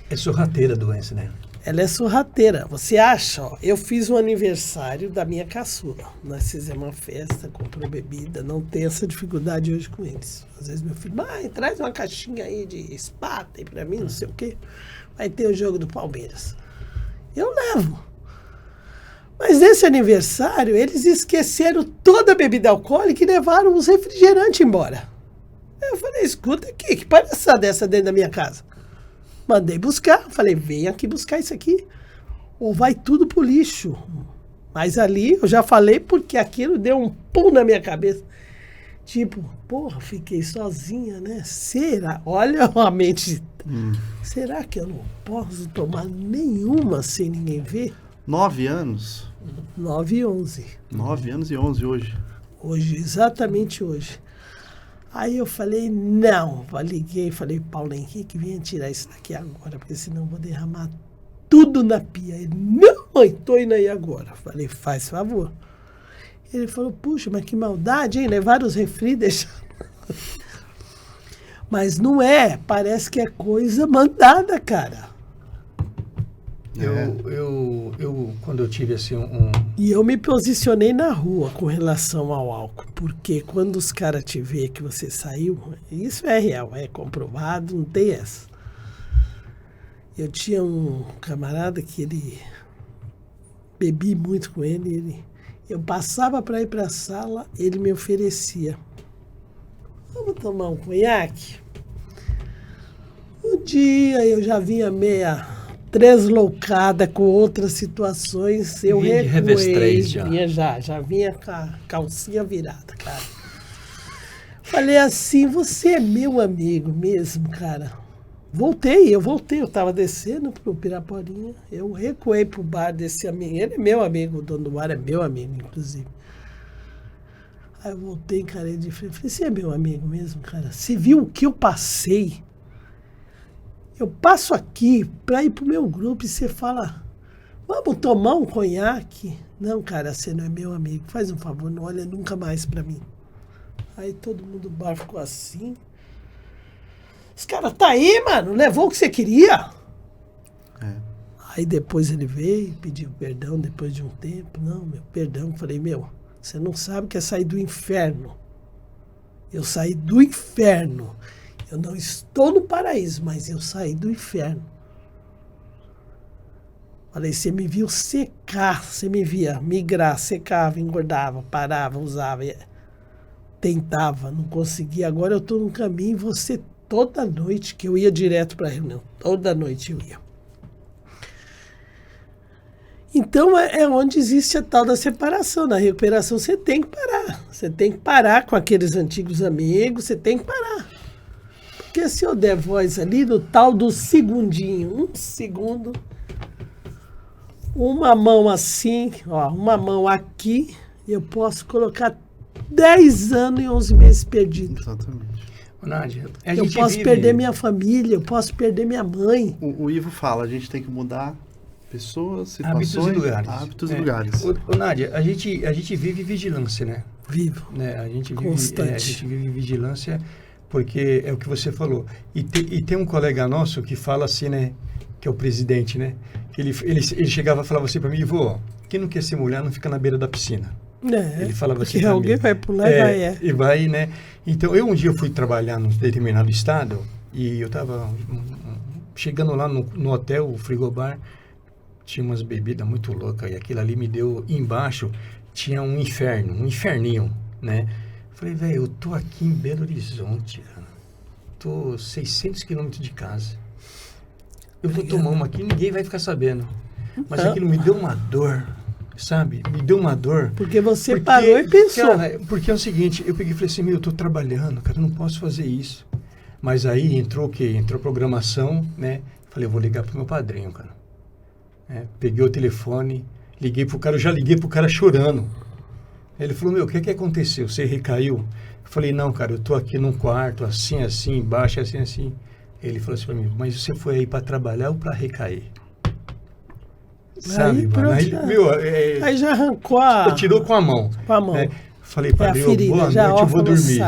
É sorrateira a doença, né? Ela é sorrateira. Você acha, ó, eu fiz um aniversário da minha caçula. Nós fizemos uma festa, comprou bebida. Não tem essa dificuldade hoje com eles. Às vezes meu filho, mãe, traz uma caixinha aí de espada aí pra mim, não sei o quê. Vai ter o jogo do Palmeiras. Eu levo. Mas nesse aniversário, eles esqueceram toda a bebida alcoólica e levaram os refrigerantes embora. Eu falei, escuta aqui, que palhaçada dessa dentro da minha casa? Mandei buscar, falei, vem aqui buscar isso aqui, ou vai tudo pro lixo. Mas ali eu já falei porque aquilo deu um pum na minha cabeça. Tipo, porra, fiquei sozinha, né? Será? Olha a mente. Será que eu não posso tomar nenhuma sem ninguém ver? 9 anos? 9 e 11. 9 anos e 11 hoje. Hoje, exatamente hoje. Aí eu falei, não. Liguei, falei, Paulo Henrique, venha tirar isso daqui agora, porque senão eu vou derramar tudo na pia. Ele, não, mãe, tô indo aí agora. Falei, faz favor. Ele falou, puxa, mas que maldade, hein? Levaram os refri, deixaram. Mas não é, parece que é coisa mandada, cara. Eu quando eu tive assim E eu me posicionei na rua com relação ao álcool, porque quando os caras te vê que você saiu, isso é real, é comprovado, não tem essa. Eu tinha um camarada que ele bebi muito com ele, eu passava para ir para a sala, ele me oferecia, vamos tomar um conhaque? Um dia eu já vinha meia tresloucada com outras situações, eu recuei, já vinha com a calcinha virada, cara. Falei assim, você é meu amigo mesmo, cara. Eu tava descendo pro Piraporinha, eu recuei pro bar desse amigo, ele é meu amigo, o dono do bar é meu amigo, inclusive. Aí eu voltei, encarei de frente, falei, você é meu amigo mesmo, cara? Você viu o que eu passei? Eu passo aqui para ir pro meu grupo e você fala, vamos tomar um conhaque? Não, cara, você não é meu amigo. Faz um favor, não olha nunca mais para mim. Aí todo mundo do bar ficou assim. Os caras, tá aí, mano, levou o que você queria. Aí depois ele veio, pediu perdão depois de um tempo. Não, meu, perdão. Falei, você não sabe o que é sair do inferno. Eu saí do inferno. Eu não estou no paraíso, mas eu saí do inferno. Falei, você me viu secar, você me via migrar, secava, engordava, parava, usava, tentava, não conseguia. Agora eu estou no caminho e você toda noite, que eu ia direto para a reunião, toda noite eu ia. Então é onde existe a tal da separação. Na recuperação você tem que parar. Você tem que parar com aqueles antigos amigos, você tem que parar. Porque se eu der voz ali no tal do segundinho, 1 segundo, uma mão assim, ó, uma mão aqui, eu posso colocar 10 anos e 11 meses perdidos. Exatamente. Nádia, eu posso perder minha família, eu posso perder minha mãe. O Ivo fala, a gente tem que mudar pessoas, situações, hábitos e lugares. Lugares. Nádia, a gente vive vigilância, né? Vivo. Né? A gente Constante. vive vigilância. Porque é o que você falou. E tem um colega nosso que fala assim, né? Que é o presidente, né? Que ele chegava e falava assim para mim, Ivo, quem não quer ser mulher não fica na beira da piscina. Ele falava assim pra alguém mim. vai pular e vai, E vai, né? Então, um dia eu fui trabalhar num determinado estado e eu estava chegando lá no hotel, o frigobar, tinha umas bebidas muito loucas e aquilo ali me deu, embaixo tinha um inferninho, né? Falei, velho, eu tô aqui em Belo Horizonte, cara. Tô 600 quilômetros de casa. Eu vou tomar uma aqui, ninguém vai ficar sabendo. Mas aquilo me deu uma dor, sabe? Me deu uma dor. Porque você parou e pensou. Cara, porque é o seguinte, eu peguei e falei assim, eu tô trabalhando, cara, eu não posso fazer isso. Mas aí entrou o quê? Entrou programação, né? Falei, eu vou ligar pro meu padrinho, cara. Peguei o telefone, liguei pro cara, eu já liguei pro cara chorando. Ele falou, meu, o que aconteceu? Você recaiu? Eu falei, não, cara, eu tô aqui num quarto, assim, embaixo, assim. Ele falou assim pra mim, mas você foi aí pra trabalhar ou pra recair? Sabe, mano? Aí já arrancou a... Tirou com a mão. Com a mão. Falei pra ele, boa noite, eu vou dormir.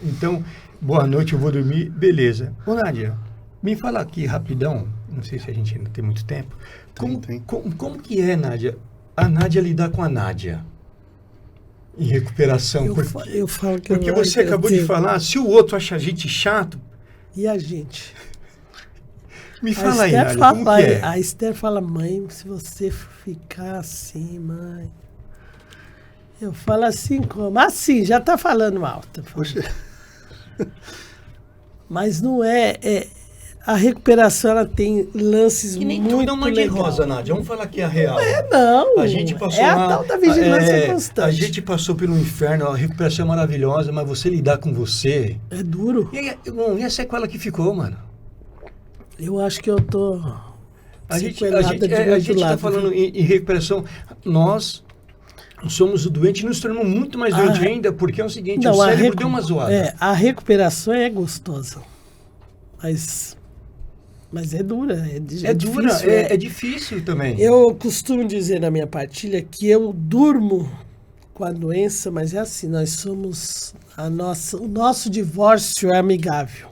Então, boa noite, eu vou dormir, beleza. Ô, Nádia, me fala aqui rapidão, não sei se a gente ainda tem muito tempo. Como que é, Nádia, a Nádia lidar com a Nádia em recuperação? Eu falo que porque você acabou de falar, se o outro acha a gente chato... E a gente? Me fala aí, Nádia, como que é? A Esther fala, mãe, se você ficar assim, mãe... Eu falo assim como? Assim, já tá falando alto. Mas não a recuperação, ela tem lances muito legais. Que nem tudo é uma de rosa, Nádia. Vamos falar que é a real. Não. A gente passou a tal da vigilância constante. A gente passou pelo inferno, a recuperação é maravilhosa, mas você lidar com você... É duro. E a sequela que ficou, mano? Eu acho que eu tô a gente tá falando em recuperação, nós somos o doente e nos tornamos muito mais doentes ainda, porque é o seguinte, o cérebro deu uma zoada. A recuperação é gostosa, mas é dura, é difícil também. Eu costumo dizer na minha partilha que eu durmo com a doença, mas é assim, nós somos o nosso divórcio é amigável.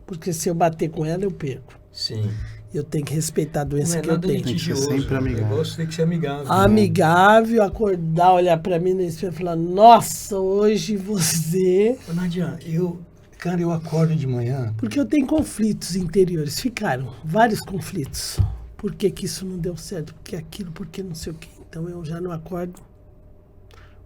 Porque se eu bater com ela, eu perco. Sim. Eu tenho que respeitar a doença que eu tenho. Tem que ser sempre amigável. O negócio tem que ser amigável. Amigável, acordar, olhar pra mim no espelho e falar, nossa, hoje você... Nádia, eu acordo de manhã... Porque eu tenho conflitos interiores, ficaram vários conflitos. Por que isso não deu certo? Porque aquilo, porque não sei o quê. Então eu já não acordo.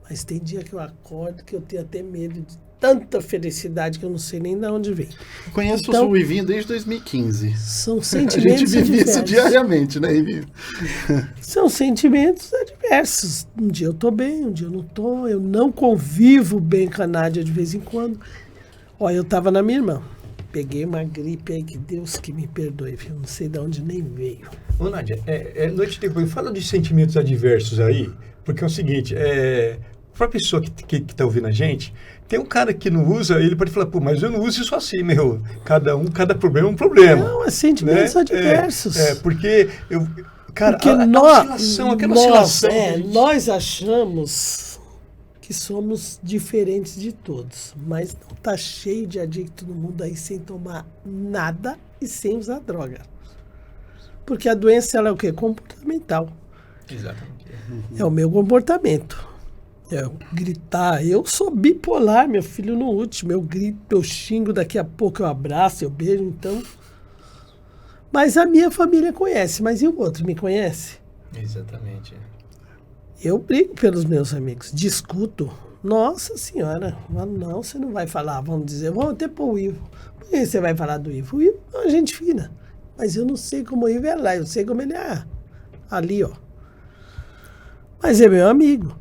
Mas tem dia que eu acordo que eu tenho até medo de tanta felicidade que eu não sei nem de onde vem. Conheço o Ruivinho desde 2015. São sentimentos A gente vive diversos. isso diariamente, né, Ruivinho? São sentimentos diversos. Um dia eu tô bem, um dia eu não tô. Eu não convivo bem com a Nádia de vez em quando. Olha, eu tava na minha irmã. Peguei uma gripe aí, que Deus que me perdoe, viu? Não sei de onde nem veio. Ô, Nádia, noite depois, fala de sentimentos adversos aí, porque é o seguinte, para a pessoa que tá ouvindo a gente, tem um cara que não usa, ele pode falar, pô, mas eu não uso isso assim, meu. Cada problema é um problema. Não, é sentimentos adversos. Porque porque aquela oscilação. Nós achamos que somos diferentes de todos, mas não tá cheio de adicto no mundo aí sem tomar nada e sem usar droga. Porque a doença, ela é o quê? Comportamental. Exatamente. É o meu comportamento. Gritar, eu sou bipolar, meu filho no último, eu grito, eu xingo, daqui a pouco eu abraço, eu beijo, então... Mas a minha família conhece, mas e o outro me conhece? Exatamente. Eu brigo pelos meus amigos, discuto. Nossa senhora, não, você não vai falar, vamos dizer, vamos até pôr o Ivo. Por que você vai falar do Ivo? O Ivo é uma gente fina, mas eu não sei como o Ivo é lá, eu sei como ele é ali, ó. Mas é meu amigo.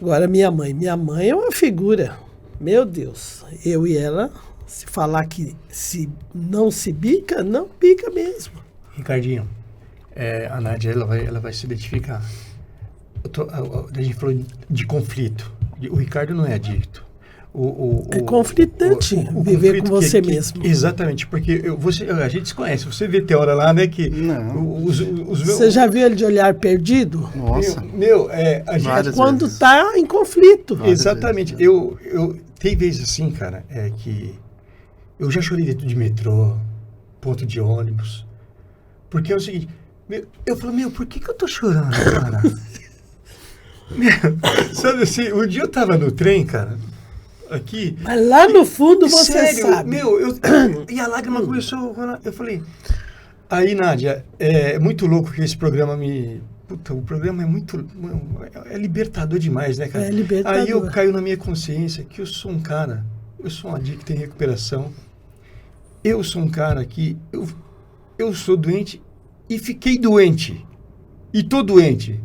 Agora, minha mãe é uma figura. Meu Deus, eu e ela, se falar que se não se bica, não bica mesmo. Ricardinho, a Nádia, ela vai se identificar. A gente falou de conflito. O Ricardo não é adicto. É conflitante viver com você mesmo. Exatamente, porque a gente se conhece. Você vê, tem hora lá, né, que... Você já viu ele de olhar perdido? Nossa. A gente... Quando está em conflito. Exatamente. Tem vezes assim, cara, que eu já chorei dentro de metrô, ponto de ônibus. Porque é o seguinte, eu falo, por que eu tô chorando, cara? Sabe assim, um dia eu tava no trem, cara, aqui... Mas lá no fundo você sério, sabe. E a lágrima começou... Eu falei... Aí, Nádia, é muito louco que esse programa o programa é muito... É libertador demais, né, cara? É libertador. Aí eu caio na minha consciência que eu sou um cara... Eu sou um adicto em recuperação. Eu sou um cara que... Eu sou doente e fiquei doente. E tô doente.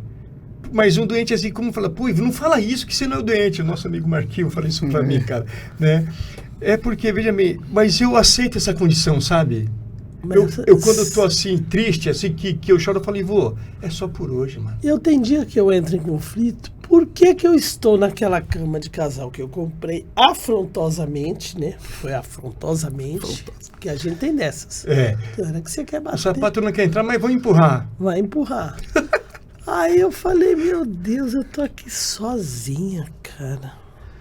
mas um doente assim, como fala, pô, Ivo, não fala isso que você não é o doente. O nosso amigo Marquinhos fala isso pra mim, cara, né? É porque, veja bem, mas eu aceito essa condição, sabe? Eu quando eu tô assim, triste, assim, que eu choro, eu falo, Ivo, é só por hoje, mano. Tem dia que eu entro em conflito. Por que eu estou naquela cama de casal que eu comprei afrontosamente, né? Foi afrontosamente, porque a gente tem dessas. Tem hora que você quer bater. O sapato não quer entrar, mas vou empurrar. Vai empurrar. Aí eu falei, meu Deus, eu tô aqui sozinha, cara.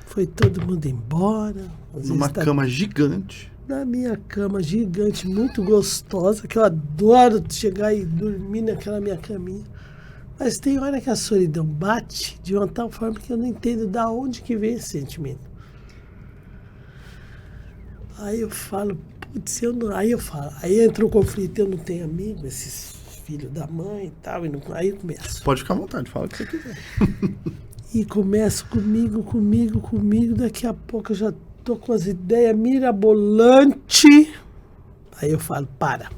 Foi todo mundo embora. Numa cama gigante. Na minha cama gigante, muito gostosa, que eu adoro chegar e dormir naquela minha caminha. Mas tem hora que a solidão bate de uma tal forma que eu não entendo da onde que vem esse sentimento. Aí eu falo, putz, aí entra o conflito, eu não tenho amigo, esses filhos da mãe e tal, aí eu começo. Pode ficar à vontade, fala o que você quiser. E começo comigo, daqui a pouco eu já tô com as ideias mirabolantes. Aí eu falo, para,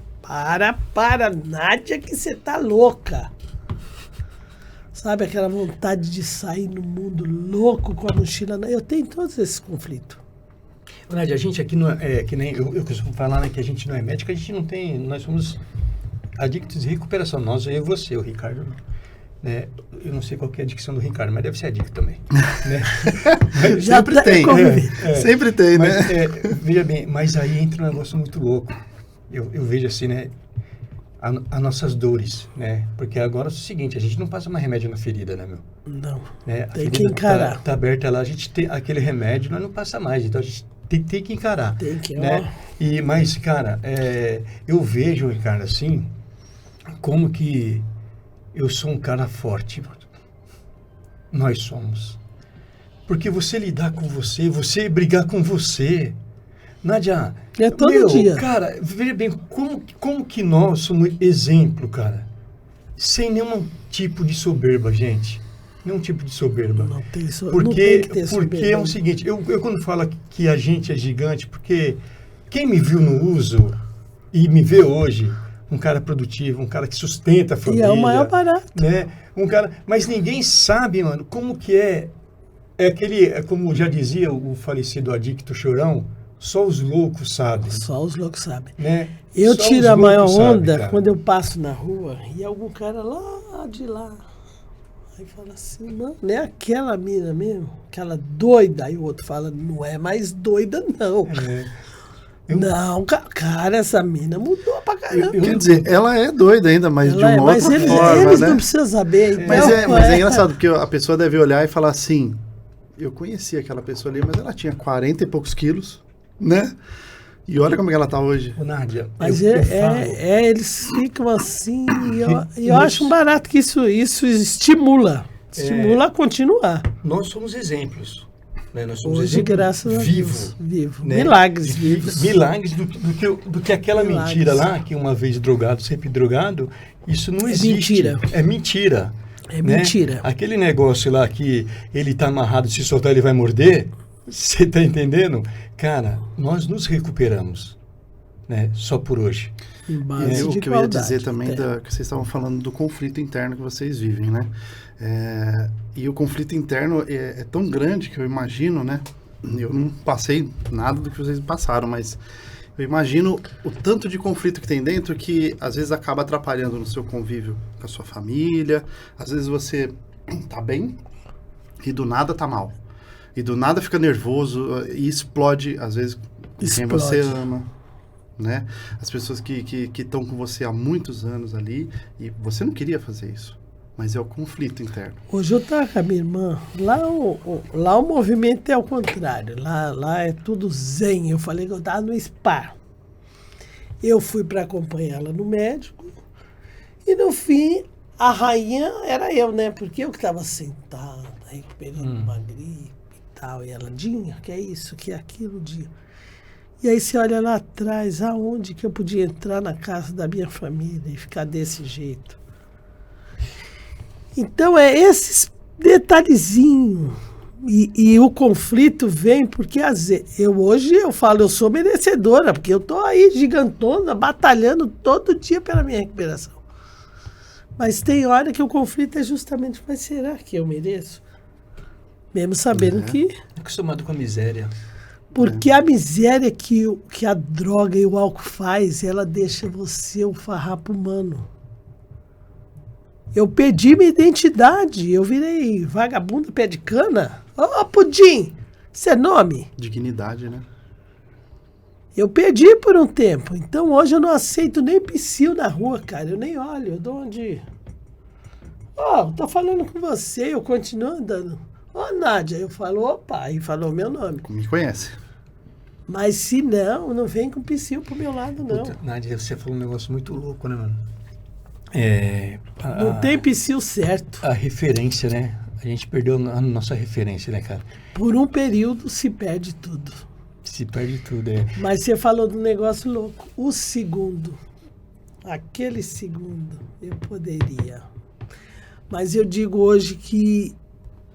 Nádia, que você tá louca. Sabe, aquela vontade de sair no mundo louco com a mochila. Eu tenho todos esses conflitos. Nádia, a gente aqui não é que nem eu costumo falar, né, que a gente não é médico, a gente não tem, nós somos adictos de recuperação, nós, eu e você, o Ricardo, né? Eu não sei qual que é a dicção do Ricardo, mas deve ser adicto também, né? Sempre tem, sempre tem, né? Veja bem, mas aí entra um negócio muito louco. Eu vejo assim, né? As nossas dores, né? Porque agora é o seguinte, a gente não passa mais remédio na ferida, né, meu? Não, né? tem que encarar. Tá aberta lá, a gente tem aquele remédio, nós não passa mais, então a gente tem que encarar. Tem que, né? Mas, cara, eu vejo, Ricardo, assim, como que eu sou um cara forte, mano. Nós somos. Porque você lidar com você brigar com você... Nádia, todo dia. Cara, veja bem, como que nós somos exemplo, cara? Sem nenhum tipo de soberba, gente. Nenhum tipo de soberba. Não tem porque é o seguinte, eu quando falo que a gente é gigante, porque quem me viu no uso e me vê hoje, um cara produtivo, um cara que sustenta a família. E é o maior barato. Né? Mas ninguém sabe, mano, como que é como já dizia o falecido adicto Chorão, só os loucos sabem. Só os loucos sabem. Né? Eu tiro a maior onda quando eu passo na rua e algum cara lá de lá. Aí fala assim, mano, não é aquela mina mesmo? Aquela doida. Aí o outro fala, não é mais doida, não. Não, cara, essa mina mudou pra caramba. Quer dizer, ela é doida ainda, mas de uma outra forma, eles né? não precisam saber. Mas é engraçado, porque a pessoa deve olhar e falar assim, eu conheci aquela pessoa ali, mas ela tinha 40 e poucos quilos. Né? E olha como é que ela tá hoje. Nádia, mas eles ficam assim, e eu acho um barato que isso estimula a continuar. Nós somos exemplos. Né? Nós somos hoje, exemplos graças a Deus, vivo. Né? Milagres vivos. Milagres do que aquela mentira lá, que uma vez drogado, sempre drogado, isso não existe. É mentira. É mentira. Né? Aquele negócio lá que ele tá amarrado, se soltar ele vai morder. Você tá entendendo? Cara, nós nos recuperamos, né? Só por hoje. O que eu ia dizer também, que vocês estavam falando do conflito interno que vocês vivem, né? E o conflito interno é tão grande que eu imagino, né? Eu não passei nada do que vocês passaram, mas eu imagino o tanto de conflito que tem dentro que às vezes acaba atrapalhando no seu convívio com a sua família. Às vezes você tá bem e do nada tá mal. E do nada fica nervoso e explode, às vezes, com quem você ama, né? As pessoas que estão com você há muitos anos ali e você não queria fazer isso, mas é o conflito interno. Hoje eu estava com a minha irmã, lá o movimento é ao contrário, lá é tudo zen. Eu falei que eu estava no spa. Eu fui para acompanhá-la no médico e no fim a rainha era eu, né? Porque eu que estava sentada, recuperando uma gripe. E ela, Dinha, que é isso, que é aquilo, Dinha. E aí você olha lá atrás, aonde que eu podia entrar na casa da minha família e ficar desse jeito. Então é esses detalhezinhos. E o conflito vem porque hoje eu falo, eu sou merecedora, porque eu tô aí gigantona, batalhando todo dia pela minha recuperação. Mas tem hora que o conflito é justamente, mas será que eu mereço? Mesmo sabendo que... Acostumado com a miséria. Porque a miséria que a droga e o álcool faz, ela deixa você um farrapo humano. Eu perdi minha identidade, eu virei vagabunda pé de cana. Ô, Pudim, isso é nome? Dignidade, né? Eu perdi por um tempo, então hoje eu não aceito nem psil na rua, cara. Eu nem olho, eu dou onde... Tô falando com você, eu continuo andando. Nádia, eu falo, opa, e falou meu nome. Me conhece. Mas se não vem com psil pro meu lado, não. Puta, Nádia, você falou um negócio muito louco, né, mano? Não tem psil certo. A referência, né? A gente perdeu a nossa referência, né, cara? Por um período se perde tudo. Se perde tudo, Mas você falou do negócio louco. O segundo, aquele segundo, eu poderia. Mas eu digo hoje que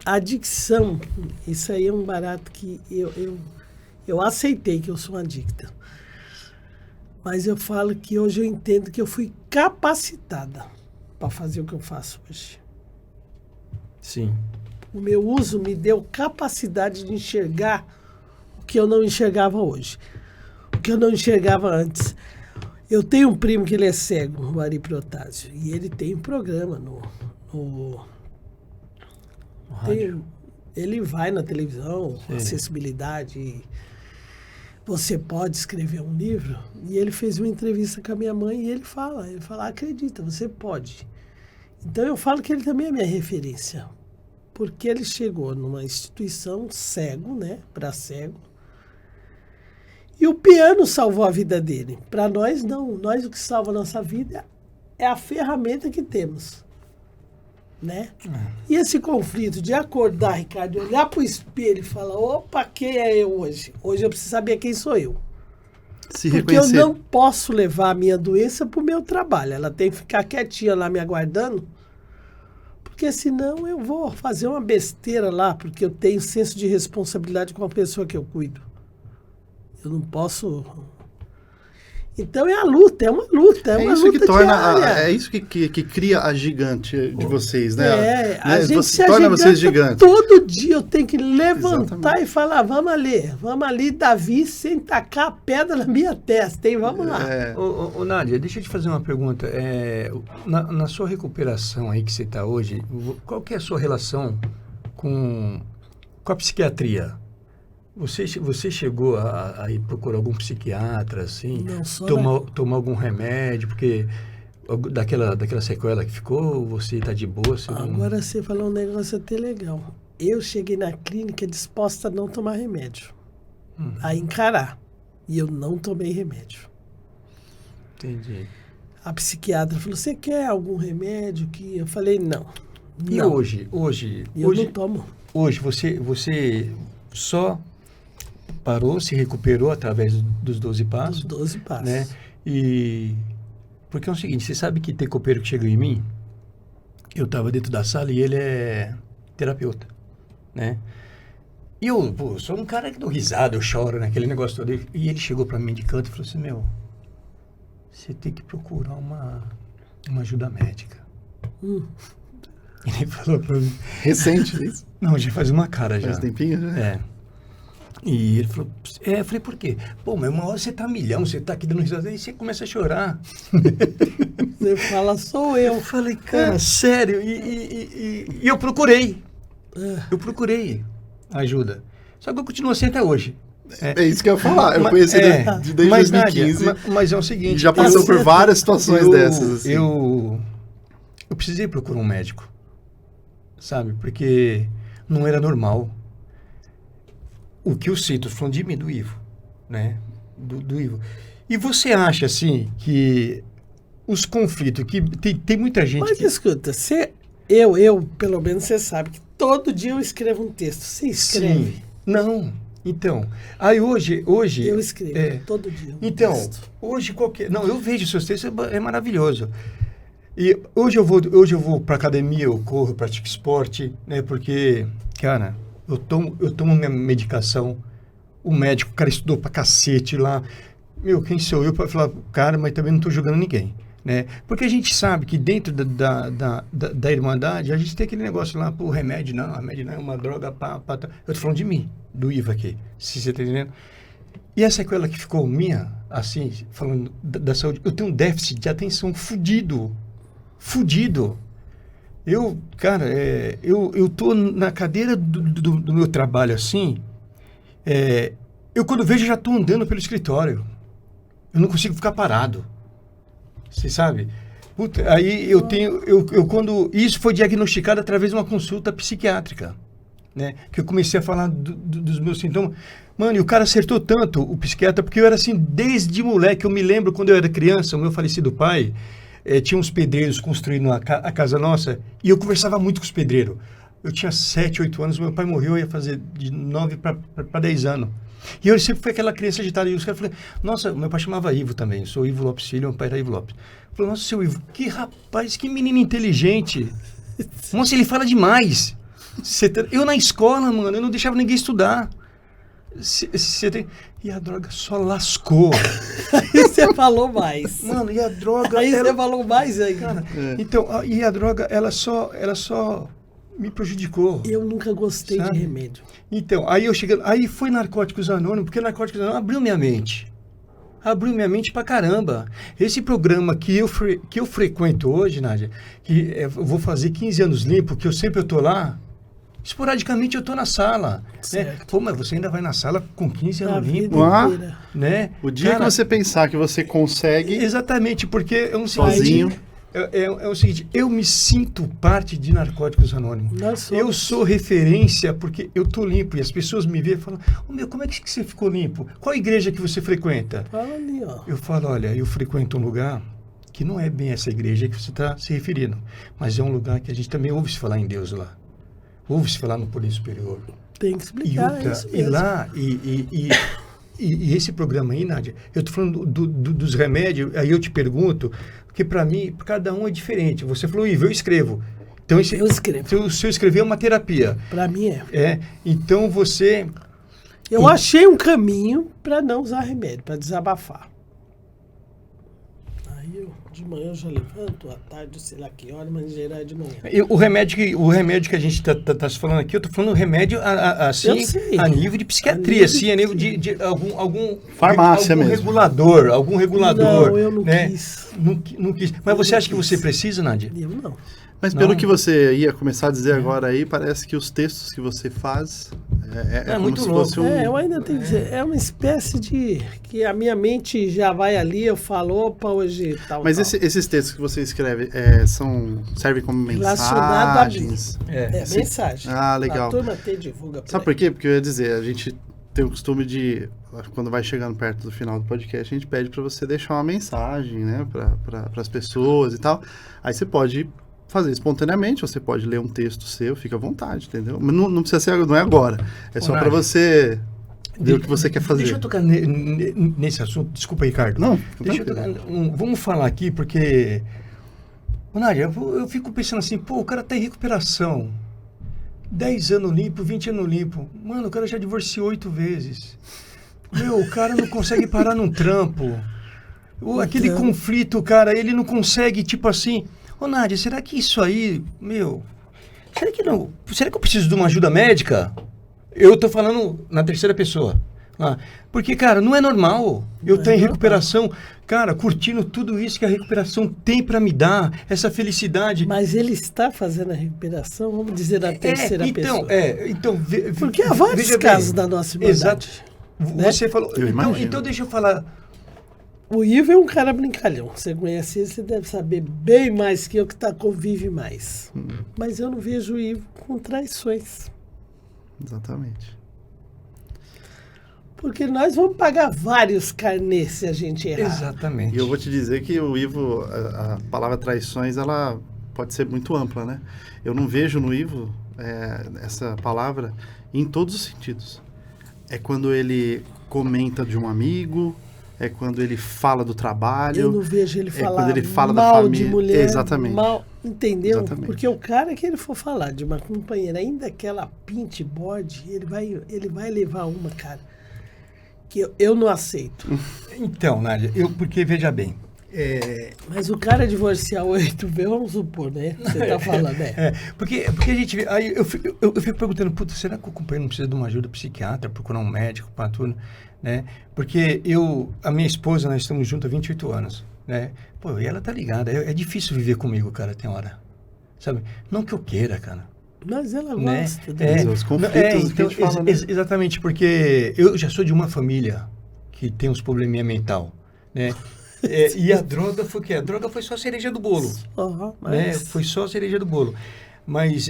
a adicção, isso aí é um barato que eu aceitei que eu sou adicta. Mas eu falo que hoje eu entendo que eu fui capacitada para fazer o que eu faço hoje. Sim. O meu uso me deu capacidade de enxergar o que eu não enxergava hoje. O que eu não enxergava antes. Eu tenho um primo que ele é cego, o Ari Protásio, e ele tem um programa no rádio. Ele vai na televisão, Sim. acessibilidade... Você pode escrever um livro? E ele fez uma entrevista com a minha mãe e ele fala, acredita, você pode. Então eu falo que ele também é minha referência. Porque ele chegou numa instituição cego, né? Para cego. E o piano salvou a vida dele. Para nós, não. Nós, o que salva a nossa vida é a ferramenta que temos. Né? E esse conflito de acordar, Ricardo, olhar para o espelho e falar, opa, quem é eu hoje? Hoje eu preciso saber quem sou eu. Se Porque reconhecer. eu não posso levar a minha doença para o meu trabalho. Ela tem que ficar quietinha lá me aguardando, porque senão eu vou fazer uma besteira lá, porque eu tenho senso de responsabilidade com a pessoa que eu cuido. Eu não posso... Então é a luta, é uma luta, é uma isso luta que torna diária. é isso que cria a gigante de vocês, né? A gente Você se torna vocês agiganta gigantes. todo dia. Eu tenho que levantar Exatamente. e falar, vamos ali, Davi, sem tacar a pedra na minha testa, hein? Vamos lá. Ô, Nádia, deixa eu te fazer uma pergunta. Na sua recuperação aí que você está hoje, qual que é a sua relação com a psiquiatria? Você chegou a ir procurar algum psiquiatra, assim? Não, só tomar algum remédio, porque daquela sequela que ficou, você está de boa? Agora você falou um negócio até legal. Eu cheguei na clínica disposta a não tomar remédio, a encarar. E eu não tomei remédio. Entendi. A psiquiatra falou, você quer algum remédio? Eu falei, não. E não. hoje? Eu não tomo. Hoje, você só parou, se recuperou através dos 12 passos. Dos 12 passos. Né? Porque é o seguinte, você sabe que tem copeiro que chegou em mim, eu estava dentro da sala e ele é terapeuta, né? E eu, sou um cara que dou risada, eu choro, né? Aquele negócio todo. E ele chegou para mim de canto e falou assim, você tem que procurar uma ajuda médica. Ele falou para mim... Recente isso? Não, já faz uma cara já. Faz tempinho, né? E ele falou, eu falei, por quê? Mas uma hora você tá milhão, você tá aqui dando risada, aí você começa a chorar. Você fala, sou eu. Eu falei, cara, sério, e eu procurei. Eu procurei ajuda. Só que eu continuo assim até hoje. É isso que eu ia falar. Eu conheci desde 2015. Nádia, mas é o seguinte... E já passou por várias situações dessas. Assim. Eu precisei procurar um médico, sabe? Porque não era normal. O que eu sinto, falando de mim, do Ivo, né? Do Ivo. E você acha, assim, que os conflitos, que tem muita gente... Mas escuta, eu, pelo menos você sabe que todo dia eu escrevo um texto. Você escreve? Sim. Não. Então, aí hoje... Eu escrevo todo dia então, texto. Hoje qualquer... Não, eu vejo seus textos, é maravilhoso. E hoje eu vou pra academia, eu corro, eu pratico esporte, né? Porque, cara... Eu tomo minha medicação, o médico, o cara estudou pra cacete lá. Quem sou eu pra falar, cara, mas também não tô julgando ninguém, né? Porque a gente sabe que dentro da Irmandade, a gente tem aquele negócio lá, pô, remédio não é uma droga, eu tô falando de mim, do Ivo aqui, se você tá entendendo. E a sequela que ficou minha, assim, falando da saúde, eu tenho um déficit de atenção fudido. Eu, cara, eu tô na cadeira do meu trabalho, assim, eu quando vejo, já tô andando pelo escritório. Eu não consigo ficar parado. Você sabe? Puta, aí eu quando isso foi diagnosticado através de uma consulta psiquiátrica, né? Que eu comecei a falar dos meus sintomas. Mano, e o cara acertou tanto, o psiquiatra, porque eu era assim, desde moleque. Eu me lembro quando eu era criança, o meu falecido pai tinha uns pedreiros construindo a casa nossa, e eu conversava muito com os pedreiros. Eu tinha 7, 8 anos, meu pai morreu, eu ia fazer de 9 para 10 anos. E eu sempre fui aquela criança agitada. E os caras falaram, nossa, meu pai chamava Ivo também. Eu sou Ivo Lopes Filho, meu pai era Ivo Lopes. Eu falei, nossa, seu Ivo, que rapaz, que menino inteligente. Nossa, ele fala demais. Eu na escola, mano, eu não deixava ninguém estudar. E a droga só lascou. Aí você falou mais. Mano, e a droga... Aí você falou mais aí. Cara, então, e a droga, ela só me prejudicou. Eu nunca gostei de remédio. Então, aí foi Narcóticos Anônimos, porque Narcóticos Anônimos abriu minha mente. Abriu minha mente pra caramba. Esse programa que eu frequento hoje, Nádia, que eu vou fazer 15 anos limpo, que eu sempre tô lá, esporadicamente eu tô na sala. Né? Pô, mas você ainda vai na sala com 15 anos limpo? Né? O dia que você pensar que você consegue... Exatamente, porque é um sozinho... É o seguinte, eu me sinto parte de Narcóticos Anônimos. Eu sou referência porque eu tô limpo. E as pessoas me veem e falam, como é que você ficou limpo? Qual igreja que você frequenta? Fala ali, ó. Eu falo, olha, eu frequento um lugar que não é bem essa igreja que você está se referindo. Mas é um lugar que a gente também ouve se falar em Deus lá. Ouve se falar no poder superior. Tem que explicar isso mesmo. E lá, e esse programa aí, Nádia, eu tô falando dos remédios, aí eu te pergunto... Porque para mim, cada um é diferente. Você falou, Ivo, eu escrevo. Então, eu escrevo. Se eu escrever é uma terapia. Para mim é. Então você... Eu achei um caminho para não usar remédio, para desabafar. Aí de manhã eu já levanto, à tarde, sei lá que hora, mas em geral é de manhã. O remédio que a gente tá se falando aqui, eu tô falando remédio assim, a nível de psiquiatria, assim, a nível de algum farmácia algum mesmo. Algum regulador. Não, eu não quis. Não quis. Mas você acha que você precisa, Nádia? Eu não. Mas pelo que você ia começar a dizer agora aí, parece que os textos que você faz é como muito se louco. fosse um... eu ainda tenho que dizer, é uma espécie de... que a minha mente já vai ali, eu falo, opa, hoje tal, Mas tal. Esses textos que você escreve servem como Relacionado a mensagens? Mensagem. Ah, legal. A turma te divulga. Sabe por quê? Porque eu ia dizer, a gente tem o costume de, quando vai chegando perto do final do podcast, a gente pede para você deixar uma mensagem, né, para as pessoas e tal. Aí você pode fazer espontaneamente, você pode ler um texto seu, fica à vontade, entendeu? Mas não precisa ser, não é agora. É só para você ver o que você quer fazer. Deixa eu tocar nesse assunto. Desculpa, Ricardo. Não, deixa eu tocar. Vamos falar aqui, porque... Nádia, eu fico pensando assim, pô, o cara tá em recuperação. 10 anos limpo, 20 anos limpo. Mano, o cara já divorciou 8 vezes. Meu, o cara não consegue parar num trampo. Aquele conflito, cara, ele não consegue, tipo assim... Ô, Nádia, será que isso aí, será que eu preciso de uma ajuda médica? Eu tô falando na terceira pessoa. Porque, cara, não é normal eu estar em recuperação, cara, curtindo tudo isso que a recuperação tem para me dar, essa felicidade. Mas ele está fazendo a recuperação, vamos dizer, na terceira pessoa. Porque há vários casos da nossa idade. Exato. Né? Você falou. Então deixa eu falar. O Ivo é um cara brincalhão. Você conhece ele, você deve saber bem mais que eu que convive mais. Mas eu não vejo o Ivo com traições. Exatamente. Porque nós vamos pagar vários carnês se a gente errar. Exatamente. E eu vou te dizer que o Ivo, a palavra traições, ela pode ser muito ampla, né? Eu não vejo no Ivo essa palavra em todos os sentidos. É quando ele comenta de um amigo... É quando ele fala do trabalho. Eu não vejo ele falar quando ele fala mal da família. De mulher. Exatamente. Mal, entendeu? Exatamente. Porque o cara que ele for falar de uma companheira, ainda que ela pinte bode, ele vai levar uma, cara, que eu não aceito. Então, Nádia, porque veja bem, Mas o cara divorciar 8 vezes, vamos supor, né? Você tá falando, né? Porque a gente vê... Aí eu fico perguntando, puta, será que o companheiro não precisa de uma ajuda psiquiatra, procurar um médico, para tudo, né? Porque a minha esposa, nós estamos juntos há 28 anos, né? Pô, e ela tá ligada. É difícil viver comigo, cara, tem hora. Sabe? Não que eu queira, cara. Mas ela Né? gosta. Né? Os conflitos que a gente fala, né? Exatamente, porque eu já sou de uma família que tem uns probleminha mental, né? E a droga foi o quê? A droga foi só a cereja do bolo, né? Foi só a cereja do bolo. Mas,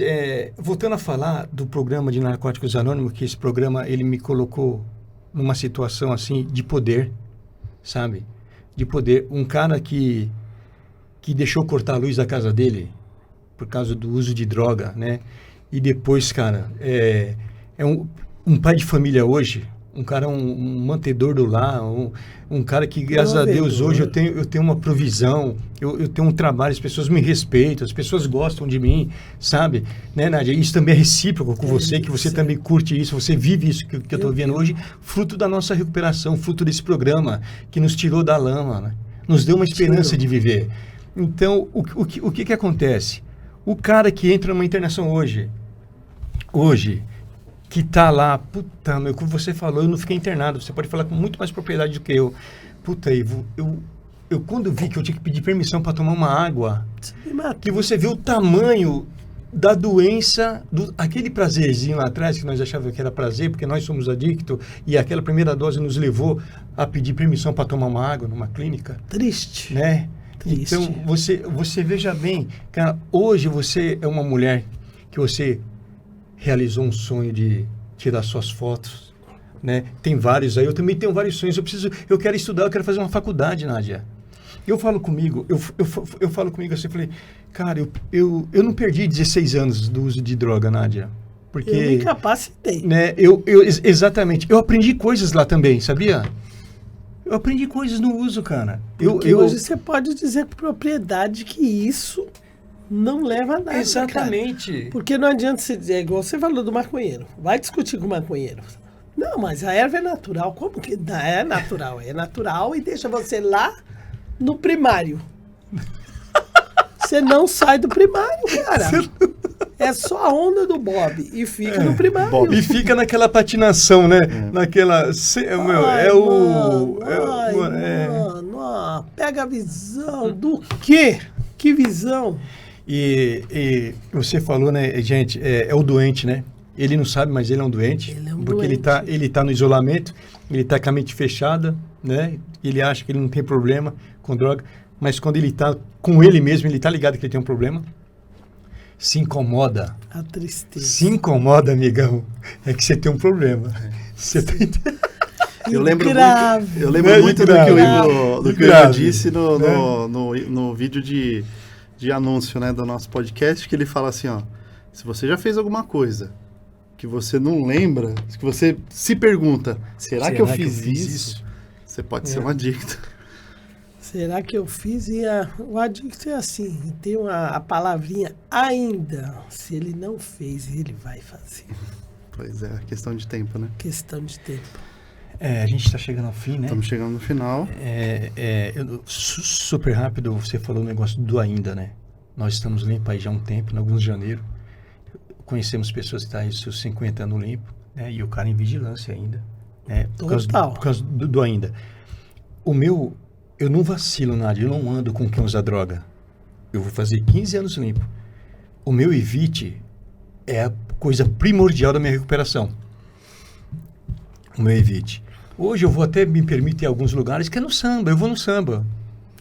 voltando a falar do programa de Narcóticos Anônimos, que esse programa, ele me colocou numa situação, assim, de poder, sabe? De poder. Um cara que deixou cortar a luz da casa dele por causa do uso de droga, né? E depois, cara, é um pai de família hoje, um cara, um mantedor do lar, um cara que, graças a Deus, hoje eu tenho uma provisão, eu tenho um trabalho, as pessoas me respeitam, as pessoas gostam de mim, sabe? Né, Nádia? Isso também é recíproco com você, que você também curte isso, você vive isso que eu estou vendo hoje, fruto da nossa recuperação, fruto desse programa que nos tirou da lama, né? Nos deu uma esperança de viver. Então, o que acontece? O cara que entra numa internação hoje, que tá lá, puta, meu, como você falou, eu não fiquei internado, você pode falar com muito mais propriedade do que eu. Puta, Ivo, eu quando vi que eu tinha que pedir permissão para tomar uma água, que você vê o tamanho da doença, aquele prazerzinho lá atrás, que nós achávamos que era prazer, porque nós somos adictos, e aquela primeira dose nos levou a pedir permissão para tomar uma água numa clínica. Triste. Né? Triste. Então, você veja bem, cara, hoje você é uma mulher que você realizou um sonho de tirar suas fotos, né? Tem vários aí, eu também tenho vários sonhos, eu quero estudar, eu quero fazer uma faculdade, Nádia. Eu falo comigo, eu falo comigo assim, eu falei, cara, eu não perdi 16 anos do uso de droga, Nádia. Porque, eu me capacitei. Né, exatamente, eu aprendi coisas lá também, sabia? Eu aprendi coisas no uso, cara. Hoje você pode dizer com propriedade que isso não leva a nada. Exatamente. Cara. Porque não adianta você dizer, igual você falou do maconheiro. Vai discutir com o maconheiro. Não, mas a erva é natural. Como que não é natural? É natural e deixa você lá no primário. Você não sai do primário, cara. É só a onda do Bob e fica no primário. Bob. E fica naquela patinação, né? Naquela... Mano, pega a visão do quê? Que visão? E você falou, né, gente, é o doente, né? Ele não sabe, mas ele é um doente. Ele é um porque doente. ele tá no isolamento, ele tá com a mente fechada, né? Ele acha que ele não tem problema com droga, mas quando ele tá com ele mesmo, ele tá ligado que ele tem um problema. Se incomoda. A tristeza. Se incomoda, amigão. É que você tem um problema. Você tem... Eu lembro muito do que o Ivo disse no vídeo de anúncio, né, do nosso podcast, que ele fala assim, ó, se você já fez alguma coisa que você não lembra, que você se pergunta, será que eu fiz isso? Você pode ser um adicto. Será que eu fiz? O adicto é assim, tem a palavrinha ainda. Se ele não fez, ele vai fazer. Pois é, questão de tempo, né? Questão de tempo. A gente está chegando ao fim, né? Estamos chegando no final. Super rápido, você falou o negócio do ainda, né? Nós estamos limpos aí já há um tempo, em alguns de janeiro. Conhecemos pessoas que estão aí seus 50 anos limpo, né? E o cara em vigilância ainda. Né? Por causa do ainda. Eu não vacilo, Nádia, eu não ando com quem usa droga. Eu vou fazer 15 anos limpo. O meu Evite é a coisa primordial da minha recuperação. O meu Evite. Hoje eu vou até me permitir em alguns lugares que é no samba, eu vou no samba.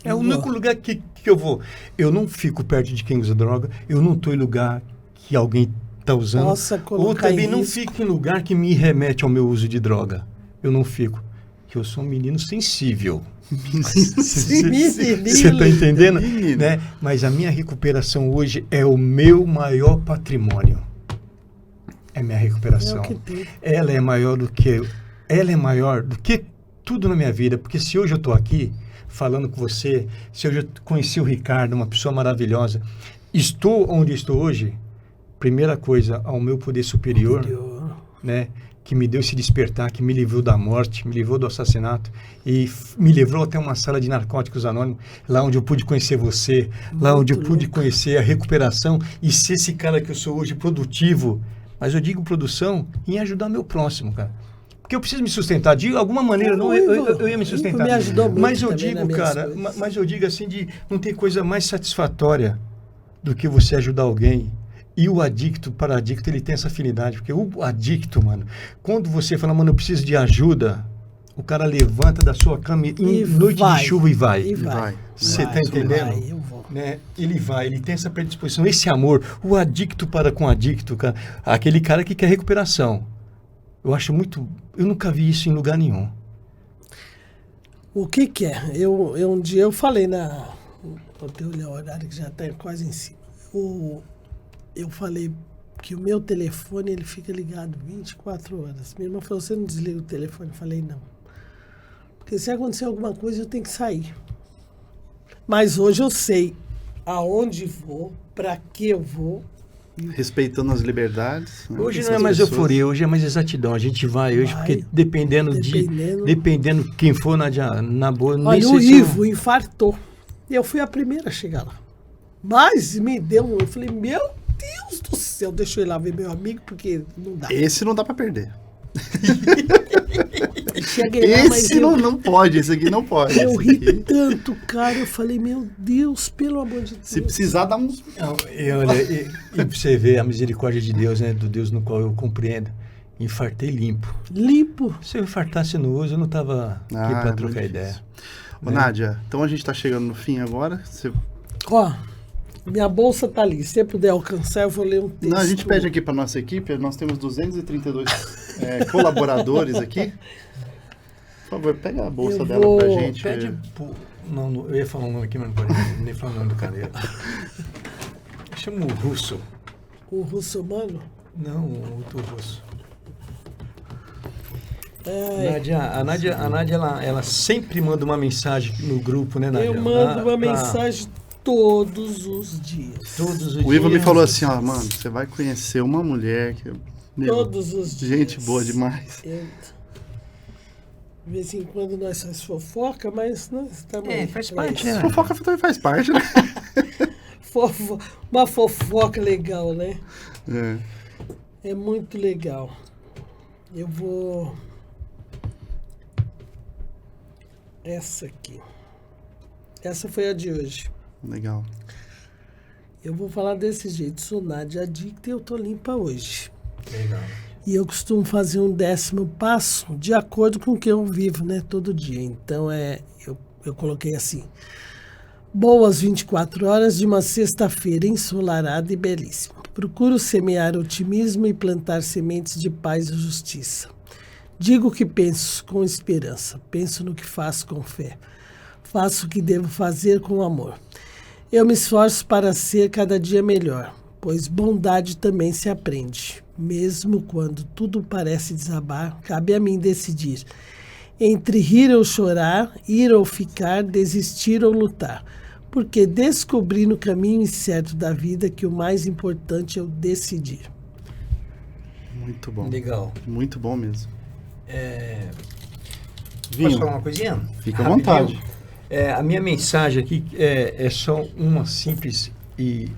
É o único lugar que eu vou. Eu não fico perto de quem usa droga, eu não estou em lugar que alguém está usando. Nossa, ou também não fico em lugar que me remete ao meu uso de droga. Eu não fico. Porque eu sou um menino sensível. Você está entendendo? Né? Mas a minha recuperação hoje é o meu maior patrimônio. É minha recuperação. Ela é maior do que tudo na minha vida. Porque se hoje eu estou aqui falando com você, se hoje eu conheci o Ricardo, uma pessoa maravilhosa, estou onde estou hoje, primeira coisa, ao meu poder superior, né? que me deu esse despertar, que me livrou da morte, me livrou do assassinato e me levou até uma sala de narcóticos anônimos, lá onde eu pude conhecer você, lá onde eu pude conhecer a recuperação e ser esse cara que eu sou hoje, produtivo. Mas eu digo produção em ajudar meu próximo, cara. Porque eu preciso me sustentar, de alguma maneira, eu ia me sustentar. Me ajudou muito mas eu também digo, nas minhas cara, coisas. mas eu digo assim, de não tem coisa mais satisfatória do que você ajudar alguém. E o adicto, para adicto, ele tem essa afinidade. Porque o adicto, mano, quando você fala, mano, eu preciso de ajuda, o cara levanta da sua cama em noite de chuva e vai. E vai. Você tá entendendo? Vai, eu vou. Né? Ele vai, ele tem essa predisposição, esse amor. O adicto para com o adicto, cara, aquele cara que quer recuperação. Eu acho muito... Eu nunca vi isso em lugar nenhum. O que que é? Um dia eu falei na... Vou ter olhar o horário que já está quase em cima. Eu falei que o meu telefone ele fica ligado 24 horas. Minha irmã falou, você não desliga o telefone? Eu falei, não. Porque se acontecer alguma coisa, eu tenho que sair. Mas hoje eu sei aonde vou, para que eu vou. Respeitando as liberdades. Né? Hoje não é mais euforia, hoje é mais exatidão. A gente vai hoje, porque dependendo quem for na boa... Olha, o Ivo infartou. Eu fui a primeira a chegar lá. Mas me deu... Eu falei, meu Deus do céu, deixa eu ir lá ver meu amigo, porque não dá. Esse não dá pra perder. Esse não pode, esse aqui não pode. Eu ri tanto, cara. Eu falei, meu Deus, pelo amor de Deus. Se precisar, dá uns... E pra você ver a misericórdia de Deus, né? Do Deus no qual eu compreendo. Infartei limpo. Limpo. Se eu infartasse no uso, eu não tava aqui pra trocar ideia. Ô, Nádia, então a gente tá chegando no fim agora. Ó, minha bolsa tá ali. Se você puder alcançar, eu vou ler um texto. Não, a gente pede aqui pra nossa equipe. Nós temos 232 colaboradores aqui. Por favor, pega a bolsa dela pra gente. Não, eu ia falar um nome aqui, mas não pode nem falar o nome do cara. Chama o Russo. O russomano? Não, o outro Russo. A Nádia ela sempre manda uma mensagem no grupo, né, Nádia? Eu mando uma mensagem todos os dias. O Ivo me falou assim, ó, mano, você vai conhecer uma mulher que... Todos os dias. Gente boa demais. De vez em quando nós faz fofoca, mas nós estamos... faz parte, né? Fofoca também faz parte, né? Uma fofoca legal, né? É muito legal. Eu vou... Essa aqui. Essa foi a de hoje. Legal. Eu vou falar desse jeito. Sou Nádia adicta e eu tô limpa hoje. Legal. E eu costumo fazer um 10º passo de acordo com o que eu vivo, né? Todo dia. Então, eu coloquei assim. Boas 24 horas de uma sexta-feira ensolarada e belíssima. Procuro semear otimismo e plantar sementes de paz e justiça. Digo o que penso com esperança. Penso no que faço com fé. Faço o que devo fazer com amor. Eu me esforço para ser cada dia melhor, pois bondade também se aprende. Mesmo quando tudo parece desabar, cabe a mim decidir. Entre rir ou chorar, ir ou ficar, desistir ou lutar. Porque descobri no caminho incerto da vida que o mais importante é o decidir. Muito bom. Legal. Muito bom mesmo. Posso falar uma coisinha? Fica à vontade. A minha mensagem aqui é só uma simples, e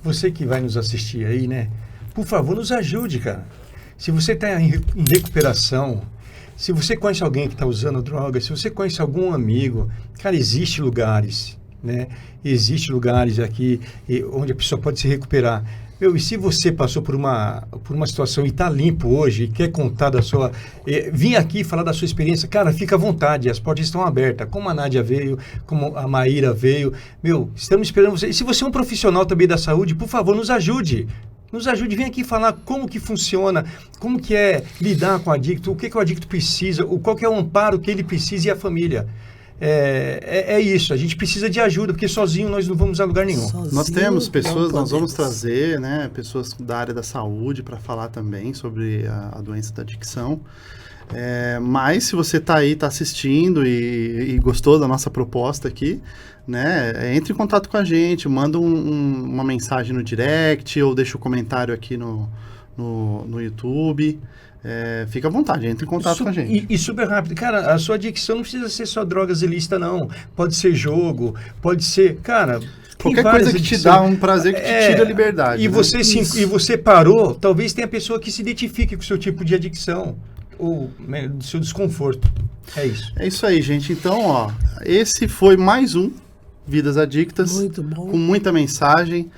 você que vai nos assistir aí, né? Por favor, nos ajude, cara. Se você está em recuperação, se você conhece alguém que está usando droga, se você conhece algum amigo, cara, existem lugares, né? Existem lugares aqui onde a pessoa pode se recuperar. E se você passou por uma situação e está limpo hoje e quer contar da sua... Vim aqui falar da sua experiência, cara, fica à vontade, as portas estão abertas. Como a Nádia veio, como a Maíra veio. Estamos esperando você. E se você é um profissional também da saúde, por favor, nos ajude. Nos ajude, vem aqui falar como que funciona, como que é lidar com o adicto, o que o adicto precisa, qual que é o amparo que ele precisa e a família. É isso, a gente precisa de ajuda, porque sozinho nós não vamos a lugar nenhum. Nós temos pessoas, nós vamos trazer, né, pessoas da área da saúde para falar também sobre a doença da adicção. Mas se você está aí, está assistindo e gostou da nossa proposta aqui, né, entre em contato com a gente, manda uma mensagem no direct ou deixa um comentário aqui no no YouTube. Fica à vontade, entre em contato com a gente. E super rápido. Cara, a sua adicção não precisa ser só drogas ilícitas, não. Pode ser jogo, pode ser... Cara... Qualquer coisa que te dá um prazer, que te tira a liberdade. E, né? e você parou, talvez tenha pessoa que se identifique com o seu tipo de adicção. Ou do seu desconforto. É isso. É isso aí, gente. Então, ó, esse foi mais um Vidas Adictas. Muito bom. Com muita mensagem.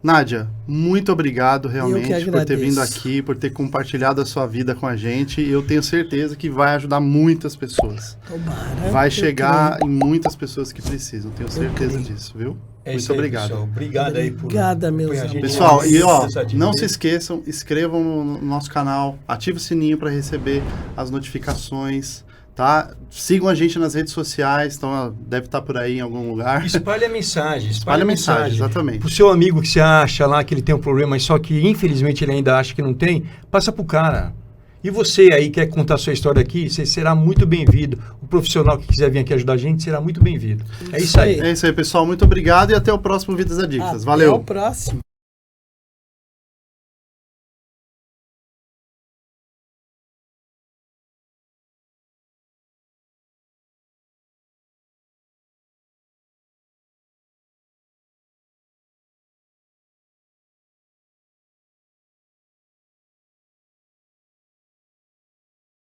Nádia, muito obrigado realmente por ter vindo aqui, por ter compartilhado a sua vida com a gente. Eu tenho certeza que vai ajudar muitas pessoas. Tomara. Vai chegar em muitas pessoas que precisam, tenho certeza disso, viu? Muito obrigado. Pessoal. Obrigado aí por... Obrigada, meus amigos. Pessoal, e ó, não se esqueçam, inscrevam no nosso canal, ative o sininho para receber as notificações, tá? Sigam a gente nas redes sociais, então deve estar por aí em algum lugar. Espalhe a mensagem. Espalhe a mensagem, exatamente. Pro seu amigo que você acha lá que ele tem um problema, mas só que infelizmente ele ainda acha que não tem, passa pro cara. E você aí quer contar a sua história aqui, você será muito bem-vindo. O profissional que quiser vir aqui ajudar a gente será muito bem-vindo. É isso aí. É isso aí, pessoal. Muito obrigado e até o próximo Vidas Adictas. Valeu. Até o próximo.